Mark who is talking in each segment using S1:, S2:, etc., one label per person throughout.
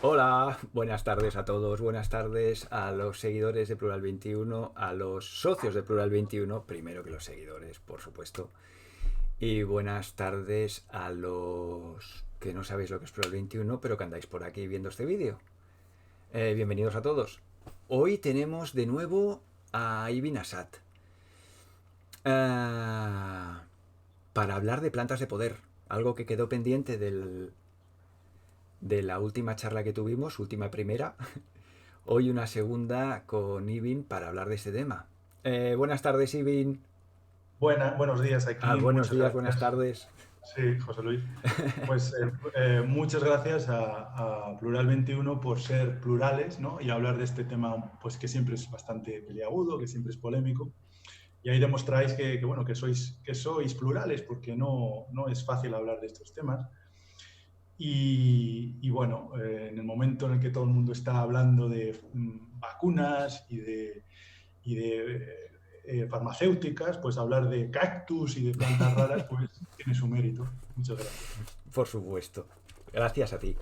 S1: Hola, buenas tardes a todos, buenas tardes a los seguidores de Plural 21, a los socios de Plural 21, primero que los seguidores, por supuesto, y buenas tardes a los que no sabéis lo que es Plural 21, pero que andáis por aquí viendo este vídeo. Bienvenidos a todos. Hoy tenemos de nuevo a Ibn Asad para hablar de plantas de poder, algo que quedó pendiente de la última charla que tuvimos, última primera. Hoy una segunda con Ibin para hablar de este tema. Buenas tardes, Ibin.
S2: Buenos días aquí,
S1: Buenos
S2: muchas
S1: días, buenas
S2: gracias.
S1: tardes.
S2: Sí, José Luis. Pues muchas gracias a Plural 21 por ser plurales, ¿no? Y hablar de este tema, pues que siempre es bastante peliagudo, que siempre es polémico. Y ahí demostráis bueno, que sois plurales, porque no es fácil hablar de estos temas. Y bueno, en el momento en el que todo el mundo está hablando de vacunas y de farmacéuticas, pues hablar de cactus y de plantas raras, pues tiene su mérito. Muchas gracias.
S1: Por supuesto. Gracias a ti.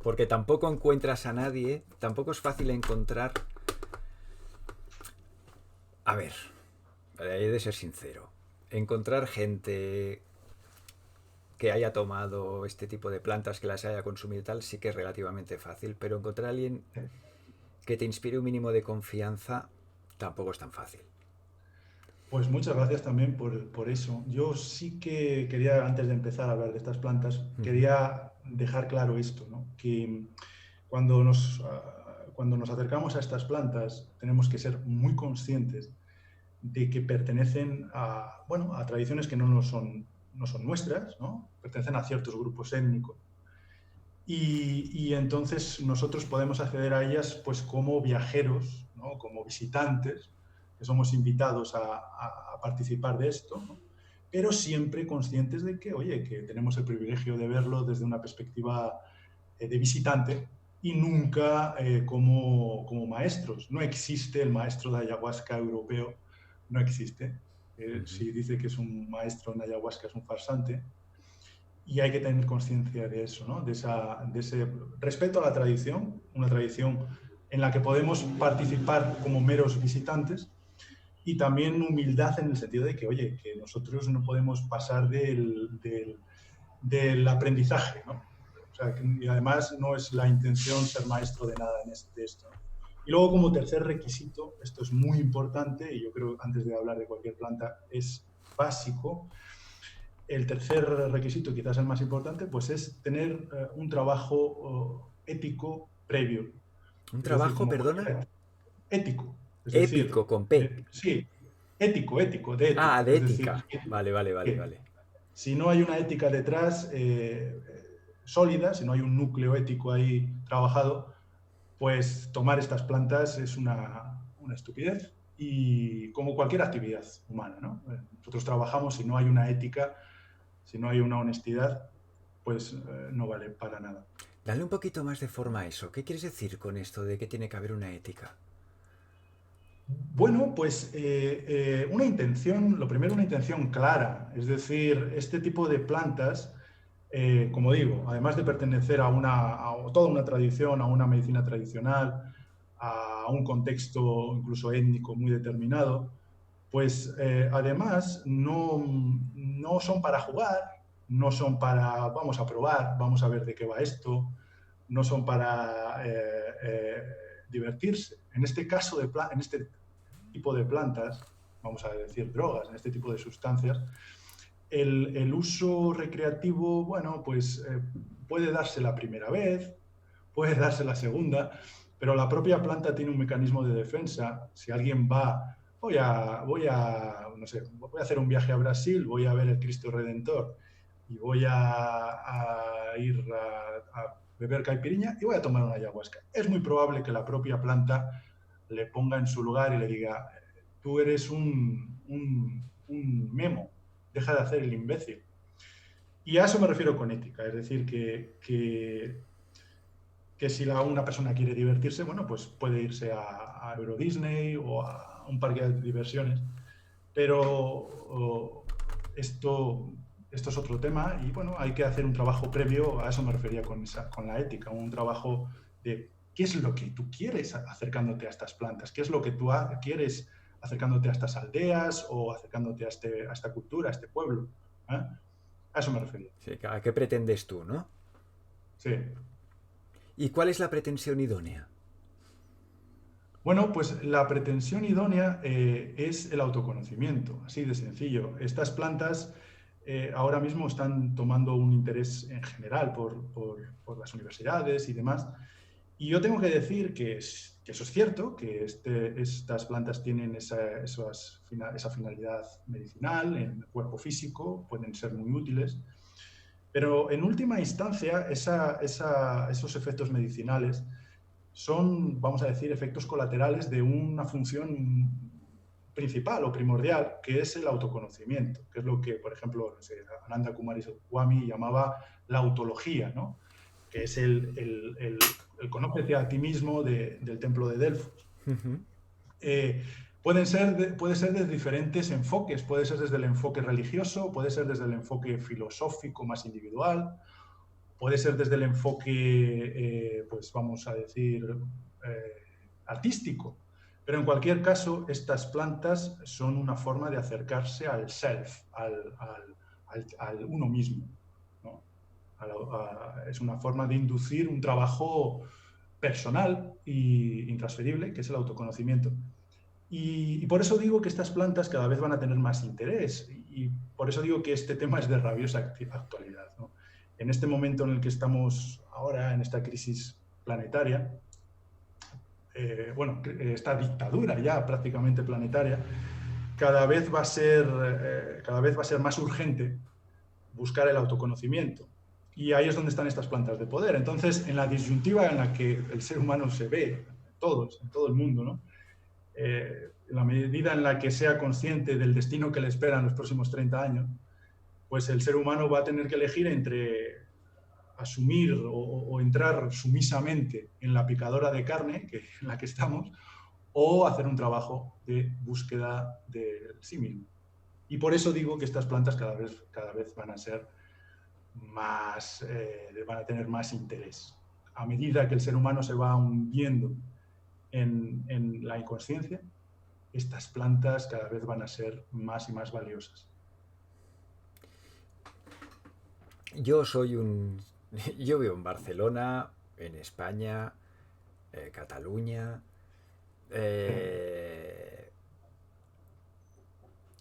S1: Porque tampoco encuentras a nadie, tampoco es fácil encontrar... A ver, he de ser sincero. Encontrar gente que haya tomado este tipo de plantas, que las haya consumido y tal, sí que es relativamente fácil. Pero encontrar a alguien que te inspire un mínimo de confianza tampoco es tan fácil.
S2: Pues muchas gracias también por eso. Yo sí que quería, antes de empezar a hablar de estas plantas, quería dejar claro esto, ¿no? Que cuando nos acercamos a estas plantas tenemos que ser muy conscientes de que pertenecen bueno, a tradiciones que no son nuestras, ¿no? Pertenecen a ciertos grupos étnicos. Y entonces nosotros podemos acceder a ellas pues como viajeros, ¿no? Como visitantes, que somos invitados a participar de esto, ¿no? Pero siempre conscientes de que, oye, que tenemos el privilegio de verlo desde una perspectiva de visitante y nunca como maestros. No existe el maestro de ayahuasca europeo, no existe. Si dice que es un maestro en ayahuasca es un farsante, y hay que tener conciencia de eso, ¿no? De ese respeto a la tradición, una tradición en la que podemos participar como meros visitantes, y también humildad en el sentido de que, oye, que nosotros no podemos pasar del aprendizaje, ¿no? O sea, y además no es la intención ser maestro de nada de esto, ¿no? Y luego, como tercer requisito, esto es muy importante, y yo creo que antes de hablar de cualquier planta es básico. El tercer requisito, quizás el más importante, pues es tener un trabajo ético previo.
S1: Un
S2: Es decir,
S1: trabajo,
S2: como
S1: perdona,
S2: cualquier ético. Es
S1: épico
S2: decir,
S1: con P.
S2: sí, ético, de
S1: Ah,
S2: ética.
S1: de
S2: Es decir,
S1: ética. Vale, vale, vale,
S2: que
S1: vale.
S2: si no hay una ética detrás sólida, si no hay un núcleo ético ahí trabajado, pues tomar estas plantas es una estupidez. Y como cualquier actividad humana, ¿no? Nosotros trabajamos, si no hay una ética, si no hay una honestidad, pues no vale para nada.
S1: Dale un poquito más de forma a eso. ¿Qué quieres decir con esto de que tiene que haber una ética?
S2: Bueno, pues una intención, lo primero una intención clara, es decir, este tipo de plantas, como digo, además de pertenecer a toda una tradición, a una medicina tradicional, a un contexto incluso étnico muy determinado, pues además no son para jugar, no son para vamos a probar, vamos a ver de qué va esto, no son para divertirse. En este caso, en este tipo de plantas, vamos a decir drogas, en este tipo de sustancias, el uso recreativo, bueno, pues puede darse la primera vez, puede darse la segunda, pero la propia planta tiene un mecanismo de defensa. Si alguien va, no sé, voy a hacer un viaje a Brasil, voy a ver el Cristo Redentor y voy a ir a beber caipiriña y voy a tomar una ayahuasca. Es muy probable que la propia planta le ponga en su lugar y le diga, tú eres un memo, deja de hacer el imbécil. Y a eso me refiero con ética, es decir, que si una persona quiere divertirse, bueno, pues puede irse a Euro Disney o a un parque de diversiones, pero esto es otro tema y bueno, hay que hacer un trabajo previo, a eso me refería con la ética, un trabajo de qué es lo que tú quieres acercándote a estas plantas, qué es lo que tú quieres acercándote a estas aldeas o acercándote a esta cultura, a este pueblo. ¿Eh? A eso me refería.
S1: Sí, ¿a qué pretendes tú, no?
S2: Sí.
S1: ¿Y cuál es la pretensión idónea?
S2: Bueno, pues la pretensión idónea es el autoconocimiento, así de sencillo. Estas plantas ahora mismo están tomando un interés en general por las universidades y demás. Y yo tengo que decir que eso es cierto, que estas plantas tienen esa finalidad medicinal en el cuerpo físico, pueden ser muy útiles, pero en última instancia esos efectos medicinales son, vamos a decir, efectos colaterales de una función principal o primordial, que es el autoconocimiento, que es lo que, por ejemplo, no sé, Ananda Coomaraswamy llamaba la autología, ¿no? Que es el conócete a ti mismo del templo de Delfos. Eh, puede ser desde diferentes enfoques, puede ser desde el enfoque religioso, puede ser desde el enfoque filosófico más individual, puede ser desde el enfoque, pues vamos a decir, artístico. Pero en cualquier caso, estas plantas son una forma de acercarse al self, al uno mismo, ¿no? Es una forma de inducir un trabajo personal e intransferible, que es el autoconocimiento. Y por eso digo que estas plantas cada vez van a tener más interés y por eso digo que este tema es de rabiosa actualidad, ¿no? En este momento en el que estamos ahora, en esta crisis planetaria, esta dictadura ya prácticamente planetaria, cada vez va a ser más urgente buscar el autoconocimiento. Y ahí es donde están estas plantas de poder. Entonces, en la disyuntiva en la que el ser humano se ve, todos, en todo el mundo, ¿no? En la medida en la que sea consciente del destino que le espera en los próximos 30 años, pues el ser humano va a tener que elegir entre asumir o entrar sumisamente en la picadora de carne en la que estamos, o hacer un trabajo de búsqueda de sí mismo. Y por eso digo que estas plantas cada vez van a ser más, van a tener más interés. A medida que el ser humano se va hundiendo en la inconsciencia, estas plantas cada vez van a ser más y más valiosas.
S1: Yo vivo en Barcelona, en España, Cataluña.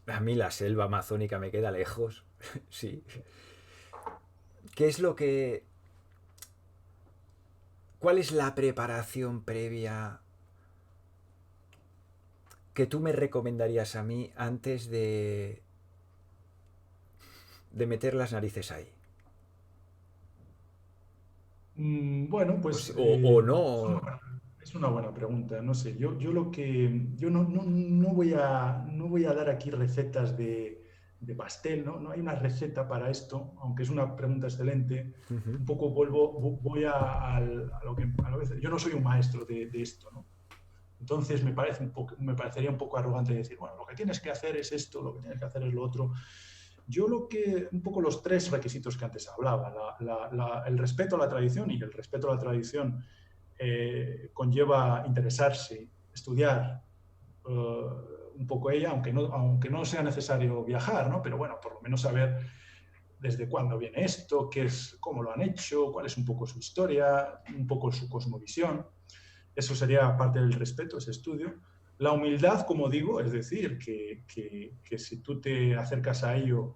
S1: A mí la selva amazónica me queda lejos, sí. ¿Qué es lo que... ¿Cuál es la preparación previa que tú me recomendarías a mí antes de meter las narices ahí?
S2: Bueno, pues
S1: O no.
S2: es una buena pregunta. No sé, yo no voy a dar aquí recetas de pastel, ¿no? No hay una receta para esto, aunque es una pregunta excelente.
S1: Uh-huh.
S2: Un poco voy a lo que yo no soy un maestro de esto, ¿no? Entonces me parecería un poco arrogante decir, bueno, lo que tienes que hacer es esto, lo que tienes que hacer es lo otro. Yo un poco los tres requisitos que antes hablaba, el respeto a la tradición, y el respeto a la tradición conlleva interesarse, estudiar un poco ella, aunque no sea necesario viajar, ¿no? Pero bueno, por lo menos saber desde cuándo viene esto, cómo lo han hecho, cuál es un poco su historia, un poco su cosmovisión. Eso sería parte del respeto, ese estudio. La humildad, como digo, es decir, que si tú te acercas a ello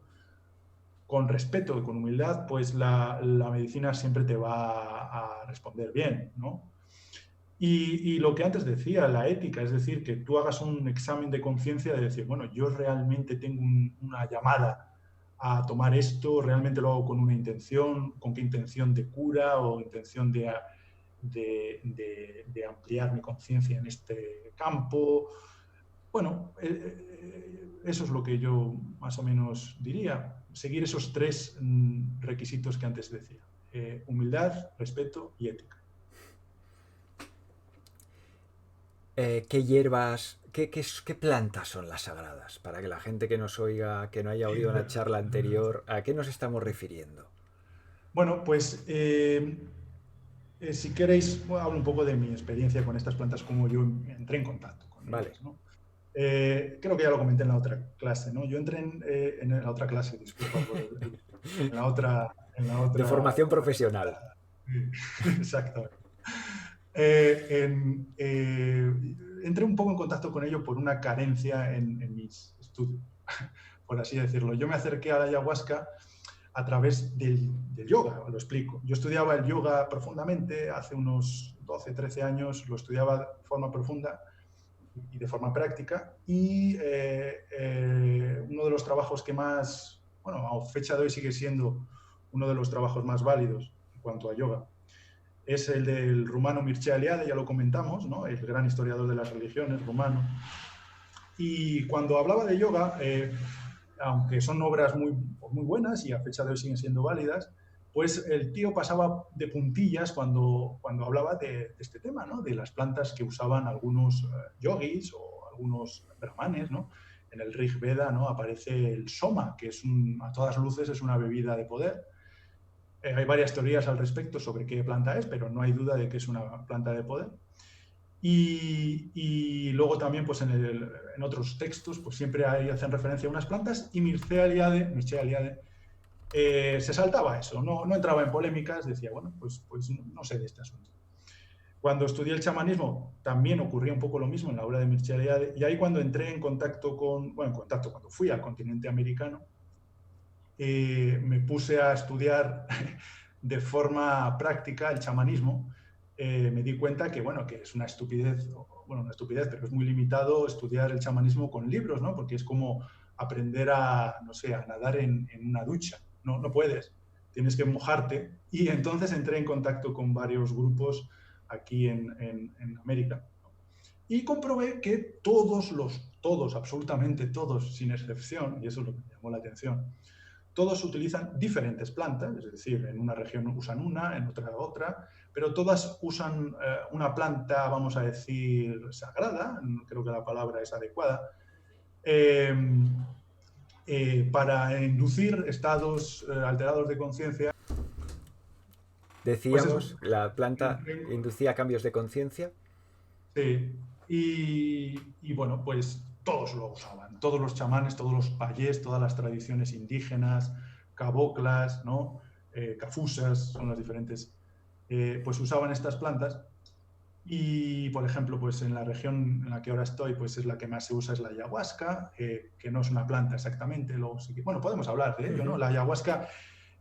S2: con respeto y con humildad, pues la medicina siempre te va a responder bien, ¿no? Y lo que antes decía, la ética, es decir, que tú hagas un examen de conciencia de decir, bueno, yo realmente tengo una llamada a tomar esto, realmente lo hago con una intención, con qué intención de cura o intención de ampliar mi conciencia en este campo. Bueno, eso es lo que yo más o menos diría. Seguir esos tres requisitos que antes decía. Humildad, respeto y ética.
S1: ¿Qué hierbas, qué plantas son las sagradas? Para que la gente que nos oiga, que no haya oído una charla anterior, ¿a qué nos estamos refiriendo?
S2: Bueno, pues Si queréis, bueno, hablo un poco de mi experiencia con estas plantas, cómo yo entré en contacto con
S1: Vale.
S2: ellas, ¿no? Creo que ya lo comenté en la otra clase, ¿no? Yo entré en la otra clase, disculpa por en la otra,
S1: De formación
S2: conversación.
S1: profesional.
S2: Exactamente. Entré un poco en contacto con ello por una carencia en mis estudios, por así decirlo. Yo me acerqué a la ayahuasca a través del yoga, lo explico. Yo estudiaba el yoga profundamente, hace unos 12, 13 años lo estudiaba de forma profunda y de forma práctica, y uno de los trabajos que más, bueno, a fecha de hoy sigue siendo uno de los trabajos más válidos en cuanto a yoga, es el del rumano Mircea Eliade, ya lo comentamos, ¿no? El gran historiador de las religiones rumano. Y cuando hablaba de yoga, aunque son obras muy buenas y a fecha de hoy siguen siendo válidas, pues el tío pasaba de puntillas cuando hablaba de este tema, ¿no? De las plantas que usaban algunos yogis o algunos brahmanes, ¿no? En el Rig Veda, ¿no? Aparece el soma, que a todas luces es una bebida de poder. Hay varias teorías al respecto sobre qué planta es, pero no hay duda de que es una planta de poder. Y luego también pues en otros textos pues siempre hacen referencia a unas plantas, y Mircea Eliade se saltaba eso, no entraba en polémicas, decía, bueno, pues no sé de este asunto. Cuando estudié el chamanismo también ocurría un poco lo mismo en la obra de Mircea Eliade, y ahí cuando entré en contacto cuando fui al continente americano, me puse a estudiar de forma práctica el chamanismo. Me di cuenta que, bueno, que es una estupidez, pero es muy limitado estudiar el chamanismo con libros, ¿no? Porque es como aprender no sé, a nadar en una ducha. No puedes, tienes que mojarte. Y entonces entré en contacto con varios grupos aquí en América, ¿no? Y comprobé que todos, absolutamente todos, sin excepción, y eso es lo que me llamó la atención, todos utilizan diferentes plantas, es decir, en una región usan una, en otra, pero todas usan una planta, vamos a decir, sagrada, creo que la palabra es adecuada, eh, para inducir estados alterados de conciencia. Pues eso.
S1: Decíamos, la planta inducía cambios de conciencia.
S2: Sí. Y bueno, pues todos lo usaban, todos los chamanes, todos los payés, todas las tradiciones indígenas, caboclas, ¿no? Cafusas, son las diferentes, pues usaban estas plantas. Y, por ejemplo, pues en la región en la que ahora estoy, pues es la que más se usa, es la ayahuasca, que no es una planta exactamente. Bueno, podemos hablar de ello, ¿no? La ayahuasca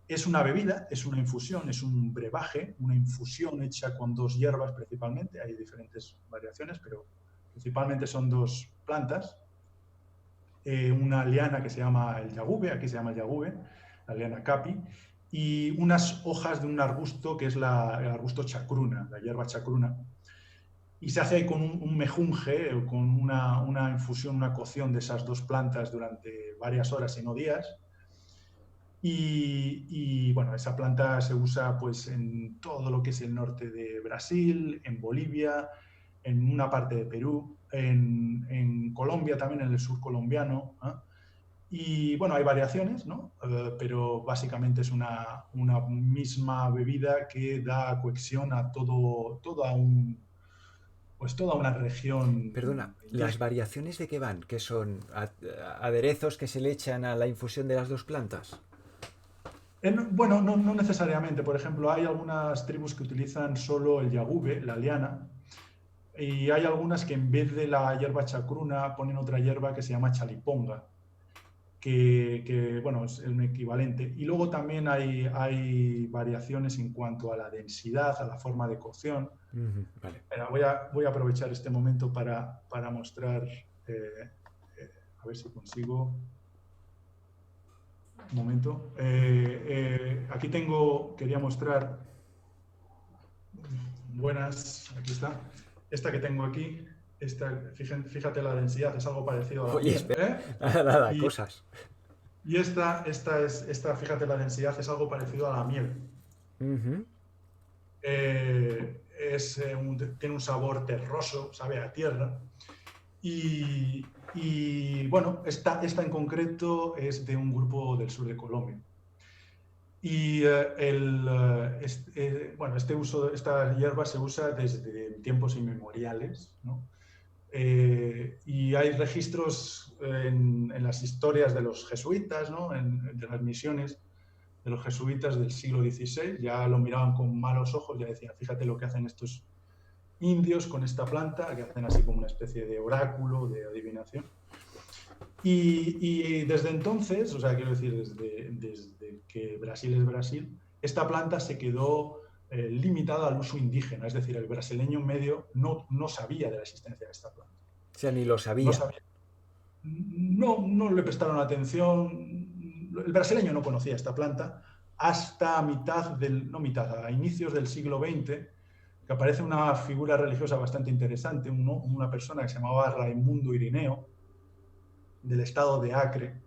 S2: es una bebida, es una infusión, es un brebaje, una infusión hecha con dos hierbas principalmente. Hay diferentes variaciones, pero principalmente son dos plantas. Una liana que se llama el yagube, aquí se llama el yagube, la liana capi, y unas hojas de un arbusto que es el arbusto chacruna, la hierba chacruna. Y se hace ahí con un mejunje, con una infusión, una cocción de esas dos plantas durante varias horas y no días. Bueno, esa planta se usa pues en todo lo que es el norte de Brasil, en Bolivia, en una parte de Perú, en Colombia también, en el sur colombiano, ¿eh? Y bueno, hay variaciones, ¿no? Pero básicamente es una misma bebida que da cohesión a toda una
S1: Perdona,
S2: región
S1: ¿las
S2: indígena.
S1: variaciones de qué van? ¿Qué son aderezos que se le echan a la infusión de las dos plantas?
S2: Bueno, no necesariamente. Por ejemplo, hay algunas tribus que utilizan solo el yagube, la liana, y hay algunas que en vez de la hierba chacruna ponen otra hierba que se llama chaliponga, bueno, es un equivalente. Y luego también hay variaciones en cuanto a la densidad, a la forma de cocción.
S1: Vale.
S2: Voy a aprovechar este momento para mostrar, a ver si consigo. Un momento. Aquí quería mostrar, buenas, aquí está. Esta que tengo aquí, fíjate la densidad, es algo parecido a la
S1: Oye,
S2: miel,
S1: espera,
S2: ¿eh?
S1: nada,
S2: Y,
S1: cosas.
S2: y fíjate la densidad, es algo parecido a la miel.
S1: Ujú.
S2: Tiene un sabor terroso, sabe a tierra. Bueno, esta en concreto es de un grupo del sur de Colombia. Y bueno, esta hierba se usa desde tiempos inmemoriales, ¿no? Y hay registros en las historias de los jesuitas, ¿no? De las misiones de los jesuitas del siglo XVI, ya lo miraban con malos ojos, ya decían, fíjate lo que hacen estos indios con esta planta, que hacen así como una especie de oráculo, de adivinación. Y desde entonces, o sea, quiero decir, desde que Brasil es Brasil, esta planta se quedó limitada al uso indígena, es decir, el brasileño medio no sabía de la existencia de esta planta.
S1: O sea, ni lo
S2: No
S1: sabía.
S2: sabía. No le prestaron atención. El brasileño no conocía esta planta hasta a inicios del siglo XX, que aparece una figura religiosa bastante interesante, una persona que se llamaba Raimundo Irineo, del estado de Acre,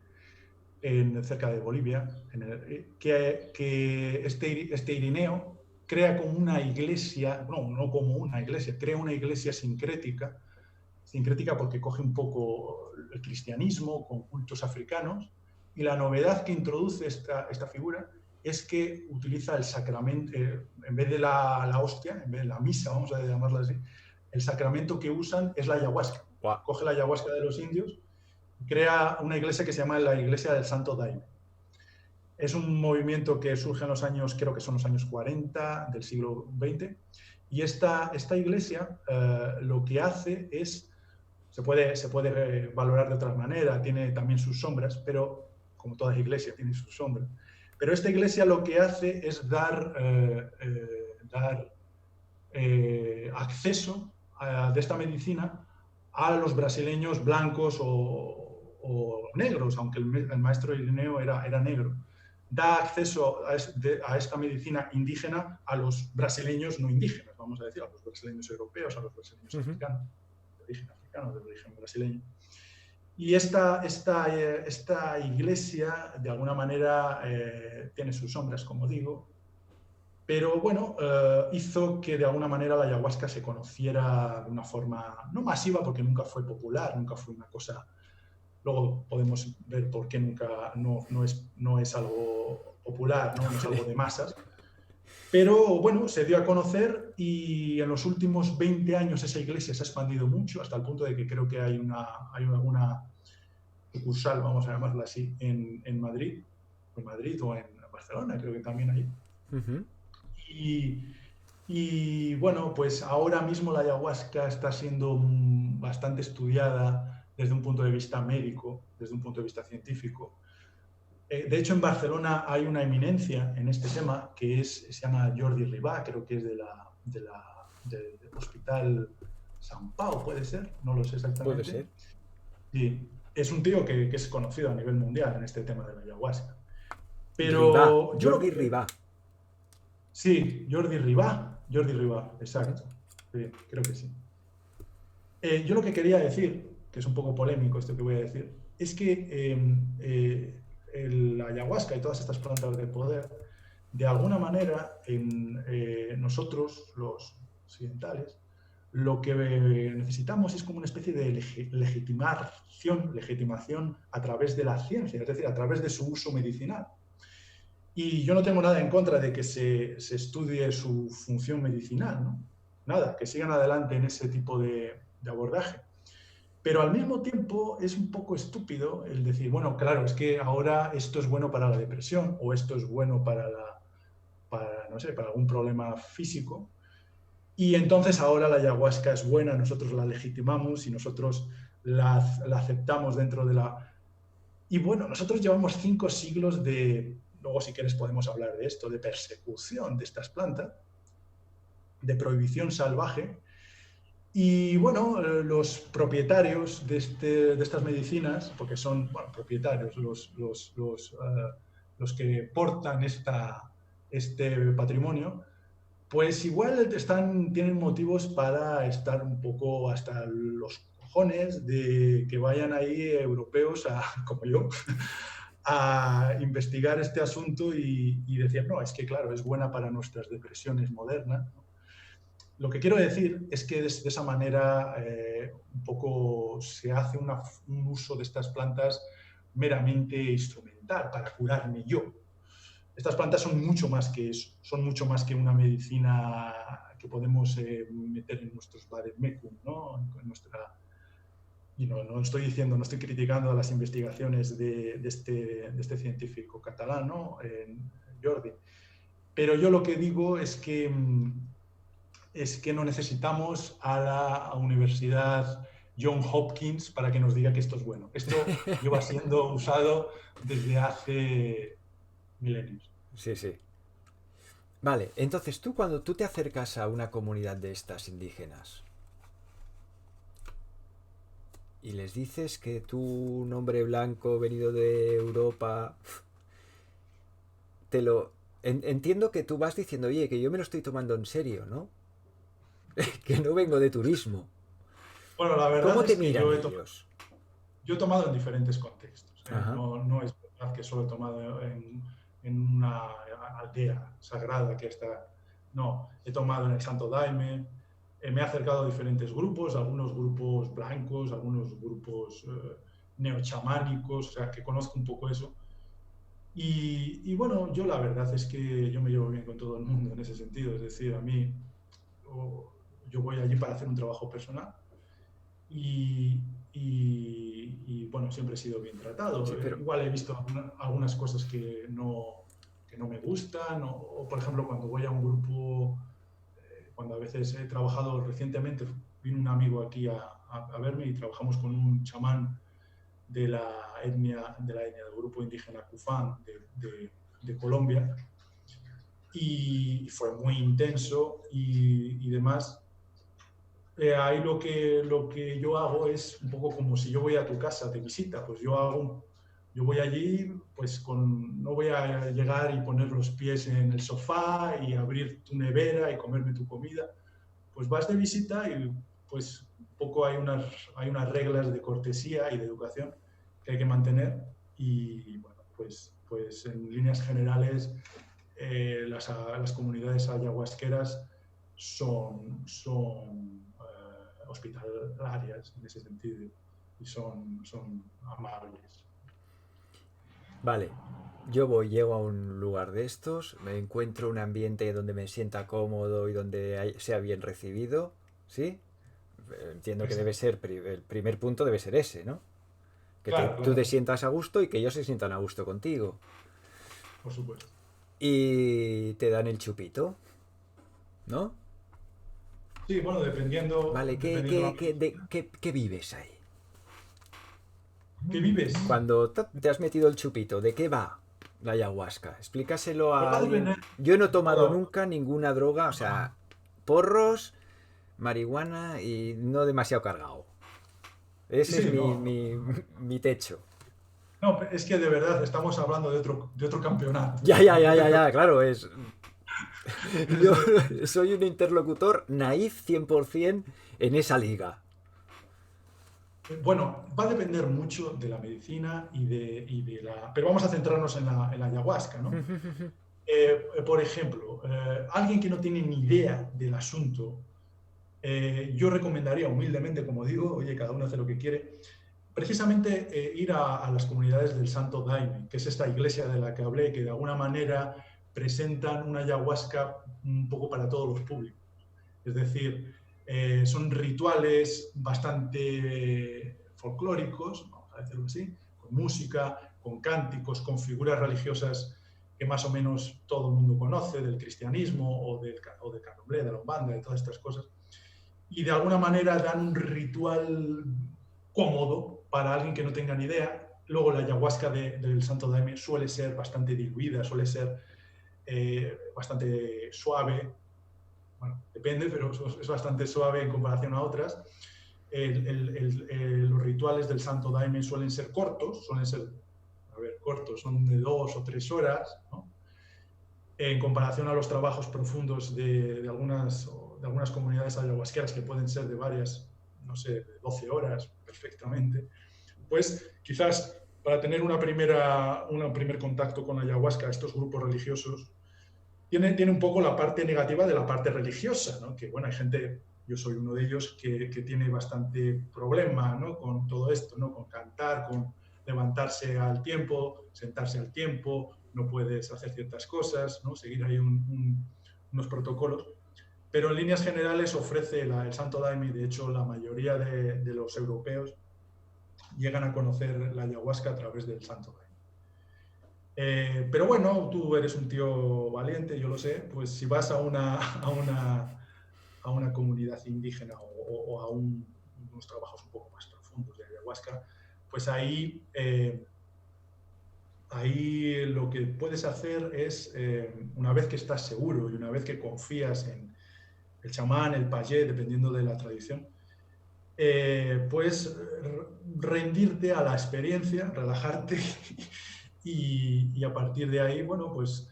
S2: cerca de Bolivia, que este Irineo crea como una iglesia, no como una iglesia, crea una iglesia sincrética porque coge un poco el cristianismo con cultos africanos, y la novedad que introduce esta figura es que utiliza el sacramento, en vez de la hostia, en vez de la misa, vamos a llamarla así, el sacramento que usan es la ayahuasca.
S1: Wow.
S2: Coge la ayahuasca de los indios y crea una iglesia que se llama la Iglesia del Santo Daime. Es un movimiento que surge en los años, creo que son los años 40 del siglo XX, y esta iglesia lo que hace es, se puede valorar de otra manera, tiene también sus sombras, pero como toda iglesia tiene sus sombras, pero esta iglesia lo que hace es dar acceso de esta medicina a los brasileños blancos o negros, aunque el maestro Irineo era negro. Da acceso a esta medicina indígena a los brasileños no indígenas, vamos a decir, a los brasileños europeos, a los brasileños africanos, de origen africano, de origen brasileño. Y esta iglesia, de alguna manera, tiene sus sombras, como digo, pero bueno, hizo que de alguna manera la ayahuasca se conociera de una forma no masiva, porque nunca fue popular, nunca fue una cosa. Luego podemos ver por qué nunca no es algo popular, no es algo de masas. Pero bueno, se dio a conocer y en los últimos 20 años esa iglesia se ha expandido mucho, hasta el punto de que creo que hay alguna sucursal, vamos a llamarla así, en Madrid o en Barcelona, creo que también hay. Y bueno, pues ahora mismo la ayahuasca está siendo bastante estudiada desde un punto de vista médico, desde un punto de vista científico. De hecho, en Barcelona hay una eminencia en este tema que se llama Jordi Ribá, creo que es del Hospital Sant Pau, ¿puede ser? No lo sé exactamente.
S1: Puede ser.
S2: Sí, es un tío que es conocido a nivel mundial en este tema de la ayahuasca. Pero
S1: Jordi Ribá.
S2: Sí, Jordi Ribá, exacto. Sí, creo que sí. Yo lo que quería decir, que es un poco polémico esto que voy a decir, es que la ayahuasca y todas estas plantas de poder, de alguna manera, nosotros, los occidentales, lo que necesitamos es como una especie de legitimación a través de la ciencia, es decir, a través de su uso medicinal. Y yo no tengo nada en contra de que se estudie su función medicinal, ¿no? Nada, que sigan adelante en ese tipo de abordaje. Pero al mismo tiempo es un poco estúpido el decir, bueno, claro, es que ahora esto es bueno para la depresión o esto es bueno para algún problema físico. Y entonces ahora la ayahuasca es buena, nosotros la legitimamos y nosotros la aceptamos dentro de la... Y bueno, nosotros llevamos 5 siglos luego si quieres podemos hablar de esto, de persecución de estas plantas, de prohibición salvaje. Y bueno, los propietarios de estas medicinas, porque son propietarios, los que portan este patrimonio, pues igual tienen motivos para estar un poco hasta los cojones de que vayan ahí europeos, como yo, a investigar este asunto y decir, no, es que claro, es buena para nuestras depresiones modernas, ¿no? Lo que quiero decir es que de esa manera un poco se hace un uso de estas plantas meramente instrumental para curarme yo. Estas plantas son mucho más que eso, son mucho más que una medicina que podemos meter en nuestros vademecum, ¿no? En nuestra, y no estoy diciendo, no estoy criticando las investigaciones de este científico catalán, ¿no? Jordi. Pero yo lo que digo es que no necesitamos a la Universidad John Hopkins para que nos diga que esto es bueno. Esto lleva siendo usado desde hace milenios.
S1: Sí, sí. Vale, entonces tú cuando tú te acercas a una comunidad de estas indígenas y les dices que tú, un hombre blanco venido de Europa, te lo... entiendo que tú vas diciendo, oye, que yo me lo estoy tomando en serio, ¿no? Que no vengo de turismo.
S2: Bueno, la verdad
S1: ¿Cómo te
S2: es que
S1: miran ellos?
S2: yo he tomado en diferentes contextos.
S1: Ajá.
S2: No es verdad que solo he tomado en una aldea sagrada que está... No, he tomado en el Santo Daime, me he acercado a diferentes grupos, algunos grupos blancos, algunos grupos neochamánicos, o sea, que conozco un poco eso. Y bueno, yo la verdad es que yo me llevo bien con todo el mundo en ese sentido. Es decir, a mí, yo voy allí para hacer un trabajo personal y, bueno, siempre he sido bien
S1: Sí,
S2: tratado.
S1: pero...
S2: Igual he visto algunas cosas que no me gustan, o por ejemplo, cuando voy a un grupo, cuando a veces he trabajado recientemente, vino un amigo aquí a verme y trabajamos con un chamán del grupo indígena Cufán de Colombia, y fue muy intenso y demás. Ahí lo que yo hago es un poco como si yo voy a tu casa de visita, pues yo voy allí, pues no voy a llegar y poner los pies en el sofá y abrir tu nevera y comerme tu comida. Pues vas de visita y pues un poco hay unas reglas de cortesía y de educación que hay que mantener, y bueno, pues en líneas generales las comunidades ayahuasqueras son hospitalarias en ese sentido y son amables.
S1: Vale, yo llego a un lugar de estos, me encuentro un ambiente donde me sienta cómodo y donde sea bien recibido, ¿sí? Entiendo que debe
S2: Exacto.
S1: ser, el primer punto debe ser ese, ¿no? Que
S2: Claro,
S1: tú te
S2: claro,
S1: sientas a gusto y que ellos se sientan a gusto contigo.
S2: por supuesto.
S1: Y te dan el chupito, ¿no?
S2: Sí, bueno,
S1: Vale,
S2: dependiendo la medicina.
S1: ¿qué vives ahí?
S2: ¿Qué vives?
S1: Cuando te has metido el chupito, ¿de qué va la ayahuasca? Explícaselo
S2: Pues
S1: a
S2: va a
S1: alguien.
S2: depender
S1: Yo no he
S2: un poco
S1: tomado nunca ninguna droga, o sea, porros, marihuana y no demasiado cargado.
S2: Sí,
S1: Ese es
S2: sí, no.
S1: mi techo.
S2: No, es que de verdad estamos hablando de otro campeonato.
S1: Ya, claro, es...
S2: Es
S1: Yo
S2: de-
S1: soy un interlocutor naif 100% en esa liga.
S2: Bueno, va a depender mucho de la medicina pero vamos a centrarnos en la ayahuasca, ¿no? Por ejemplo, alguien que no tiene ni idea del asunto, yo recomendaría humildemente, como digo, oye, cada uno hace lo que quiere, precisamente ir a las comunidades del Santo Daime, que es esta iglesia de la que hablé, que de alguna manera presentan una ayahuasca un poco para todos los públicos. Es decir, son rituales bastante folclóricos, vamos a decirlo así, con música, con cánticos, con figuras religiosas que más o menos todo el mundo conoce, del cristianismo o del candomblé, de la umbanda, de todas estas cosas, y de alguna manera dan un ritual cómodo para alguien que no tenga ni idea. Luego la ayahuasca del Santo Daime suele ser bastante diluida, suele ser bastante suave, bueno, depende, pero es bastante suave en comparación a otras. Los rituales del Santo Daime suelen ser cortos, cortos, son de 2 o 3 horas, ¿no? En comparación a los trabajos profundos de algunas comunidades ayahuasqueras que pueden ser de varias, no sé, de 12 horas perfectamente, pues quizás para tener un primer contacto con la ayahuasca, estos grupos religiosos, tiene un poco la parte negativa de la parte religiosa, ¿no? Que bueno, hay gente, yo soy uno de ellos, que tiene bastante problema, ¿no? Con todo esto, ¿no? Con cantar, con levantarse al tiempo, sentarse al tiempo, no puedes hacer ciertas cosas, ¿no? Seguir ahí unos protocolos. Pero en líneas generales ofrece el Santo Daime, y de hecho la mayoría de los europeos llegan a conocer la ayahuasca a través del Santo Daime. Pero bueno, tú eres un tío valiente, yo lo sé, pues si vas a una comunidad indígena o a unos trabajos un poco más profundos de ayahuasca, pues ahí lo que puedes hacer es, una vez que estás seguro y una vez que confías en el chamán, el payé, dependiendo de la tradición, pues rendirte a la experiencia, relajarte y a partir de ahí, bueno, pues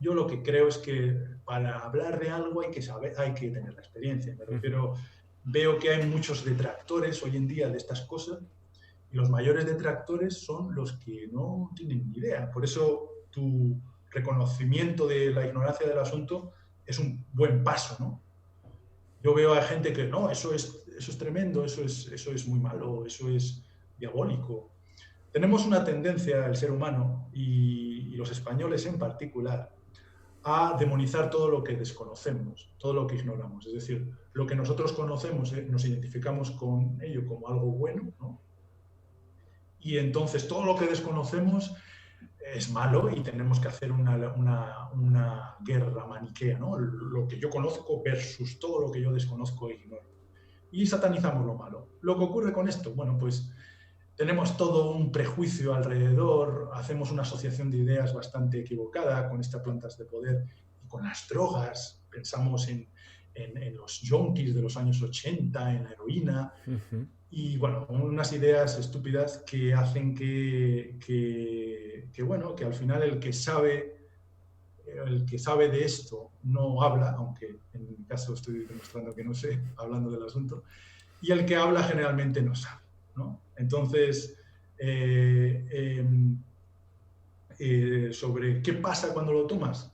S2: yo lo que creo es que para hablar de algo hay que saber, hay que tener la experiencia. Me refiero, veo que hay muchos detractores hoy en día de estas cosas y los mayores detractores son los que no tienen ni idea. Por eso tu reconocimiento de la ignorancia del asunto es un buen paso, ¿no? Yo veo a gente que no, eso es tremendo, eso es muy malo, eso es diabólico. Tenemos una tendencia, el ser humano y los españoles en particular, a demonizar todo lo que desconocemos, todo lo que ignoramos. Es decir, lo que nosotros conocemos, nos identificamos con ello como algo bueno, ¿no? Y entonces todo lo que desconocemos es malo y tenemos que hacer una guerra maniquea, ¿no? Lo que yo conozco versus todo lo que yo desconozco e ignoro. Y satanizamos lo malo. Lo que ocurre con esto, bueno, pues tenemos todo un prejuicio alrededor, hacemos una asociación de ideas bastante equivocada con estas plantas de poder y con las drogas. Pensamos en los yonkis de los años 80, en la heroína, y bueno, unas ideas estúpidas que hacen bueno, que al final el que sabe de esto no habla, aunque en mi caso estoy demostrando que no sé, hablando del asunto, y el que habla generalmente no sabe, ¿no? Entonces, sobre qué pasa cuando lo tomas.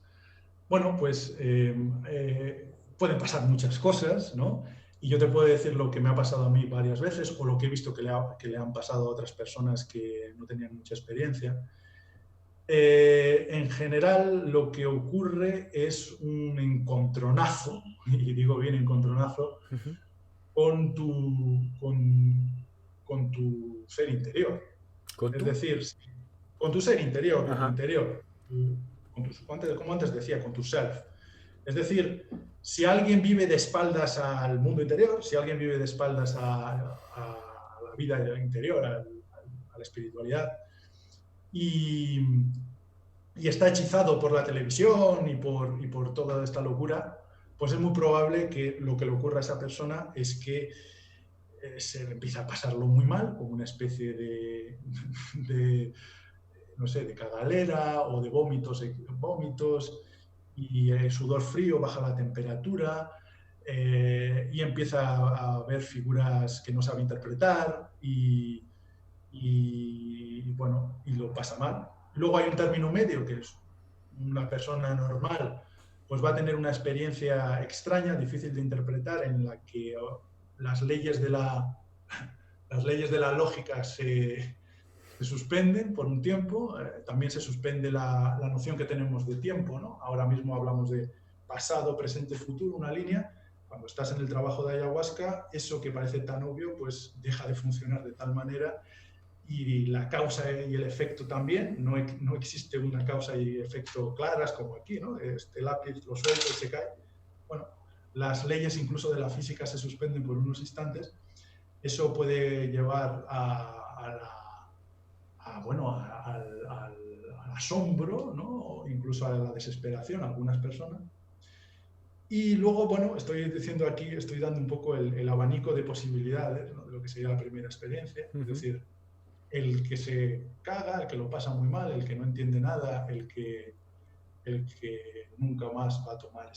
S2: Bueno, pues pueden pasar muchas cosas, ¿no? Y yo te puedo decir lo que me ha pasado a mí varias veces o lo que he visto que le han pasado a otras personas que no tenían mucha experiencia. En general, lo que ocurre es un encontronazo, y digo bien encontronazo, con tu ser interior.
S1: ¿Con
S2: Es
S1: tú?
S2: decir, con tu ser interior, con tu
S1: Ajá.
S2: interior, como antes decía, con tu self. Es decir, si alguien vive de espaldas al mundo interior, si alguien vive de espaldas a la vida interior, a la espiritualidad, y, y está hechizado por la televisión y por toda esta locura, pues es muy probable que lo que le ocurra a esa persona es que se le empieza a pasarlo muy mal, como una especie de no sé, de cagalera o de vómitos y sudor frío, baja la temperatura y empieza a ver figuras que no sabe interpretar bueno, y lo pasa mal. Luego hay un término medio que es una persona normal, pues va a tener una experiencia extraña, difícil de interpretar, en la que las leyes de la lógica se suspenden por un tiempo, también se suspende la noción que tenemos de tiempo, ¿no? Ahora mismo hablamos de pasado, presente, futuro, una línea. Cuando estás en el trabajo de ayahuasca, eso que parece tan obvio, pues deja de funcionar de tal manera y la causa y el efecto también. No existe una causa y efecto claras como aquí, ¿no? Este lápiz lo suelto y se cae. Bueno, las leyes incluso de la física se suspenden por unos instantes. Eso puede llevar bueno, al asombro, ¿no? O incluso a la desesperación a algunas personas. Y luego, bueno, estoy diciendo aquí, estoy dando un poco el abanico de posibilidades, ¿no? De lo que sería la primera experiencia. Es decir, el que se caga, el que lo pasa muy mal, el que no entiende nada, el que nunca más va a tomar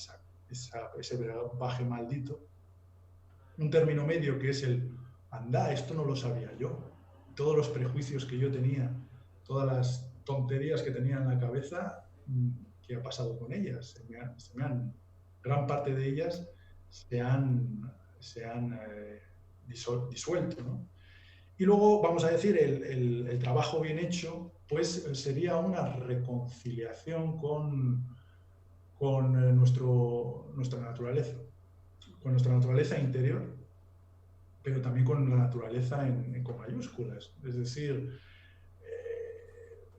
S2: ese brebaje maldito. Un término medio que es anda, esto no lo sabía yo. Todos los prejuicios que yo tenía, todas las tonterías que tenía en la cabeza, ¿qué ha pasado con ellas? Gran parte de ellas se han disuelto, ¿no? Y luego, vamos a decir, el trabajo bien hecho, pues sería una reconciliación con nuestra naturaleza, con nuestra naturaleza interior, pero también con la naturaleza con mayúsculas. Es decir,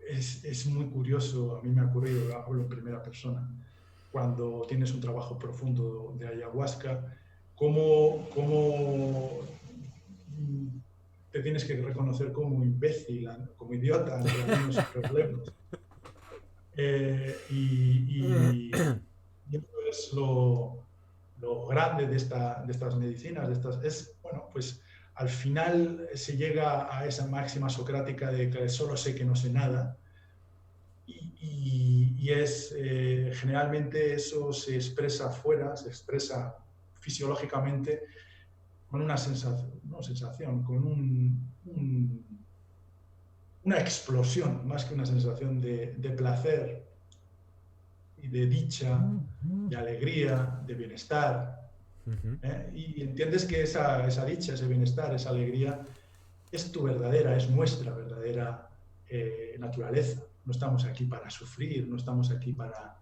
S2: es muy curioso, a mí me ha ocurrido, hablo en primera persona, cuando tienes un trabajo profundo de ayahuasca, cómo te tienes que reconocer como imbécil, como idiota ante algunos problemas. Y eso es lo grande de estas medicinas, es, bueno, pues al final se llega a esa máxima socrática de que solo sé que no sé nada, y generalmente eso se expresa afuera, se expresa fisiológicamente con una sensación, no sensación, con una explosión, más que una sensación de placer y de dicha, de alegría, de bienestar. Y entiendes que esa dicha, ese bienestar, esa alegría es tu verdadera, es nuestra verdadera naturaleza. No estamos aquí para sufrir, no estamos aquí para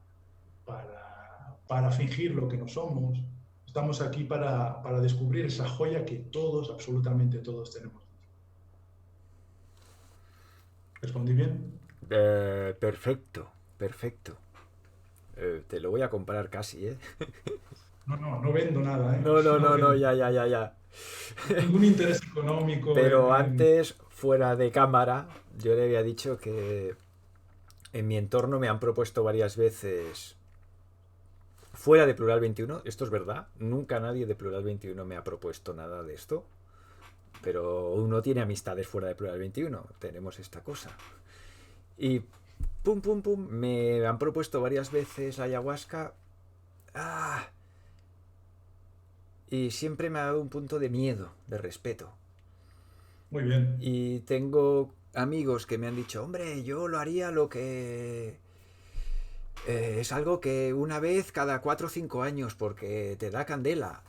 S2: fingir lo que no somos. Estamos aquí para descubrir esa joya que todos, absolutamente todos tenemos. ¿Respondí bien?
S1: Perfecto, perfecto. Te lo voy a comprar casi, ¿eh?
S2: No, no, no vendo nada, ¿eh?
S1: No, no,
S2: No
S1: no, no,
S2: vendo.
S1: ya, ya, ya, ya.
S2: Ningún interés económico
S1: Pero antes, fuera de cámara, yo le había dicho que en mi entorno me han propuesto varias veces, fuera de Plural 21, esto es verdad, nunca nadie de Plural 21 me ha propuesto nada de esto, pero uno tiene amistades fuera de Plural 21, tenemos esta cosa. Y pum, pum, pum, me han propuesto varias veces la ayahuasca. ¡Ah! Y siempre me ha dado un punto de miedo, de respeto.
S2: Muy bien.
S1: Y tengo amigos que me han dicho, hombre, yo lo haría lo que... es algo que una vez cada 4 o 5 años porque te da candela.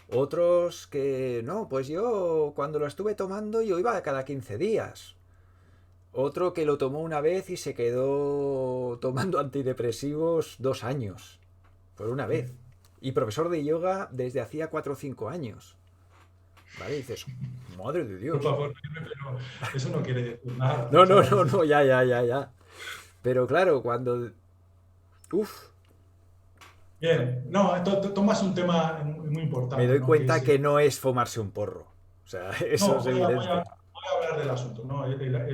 S1: Otros que no, pues yo cuando lo estuve tomando yo iba cada 15 días. Otro que lo tomó una vez y se quedó tomando antidepresivos 2 años. Por una vez. Y profesor de yoga desde hacía 4 o 5 años. ¿Vale? Y dices, madre de
S2: Por
S1: Dios.
S2: favor, pero eso no quiere decir nada,
S1: No, no,
S2: ¿sabes?
S1: no, no, ya, ya, ya, ya. Pero claro, cuando... Uf,
S2: Bien, no, tomas un tema muy
S1: me
S2: importante,
S1: doy
S2: ¿no? Que
S1: cuenta
S2: es
S1: que no es fumarse un porro. O sea, eso
S2: no,
S1: es evidente.
S2: voy a hablar del asunto, ¿no?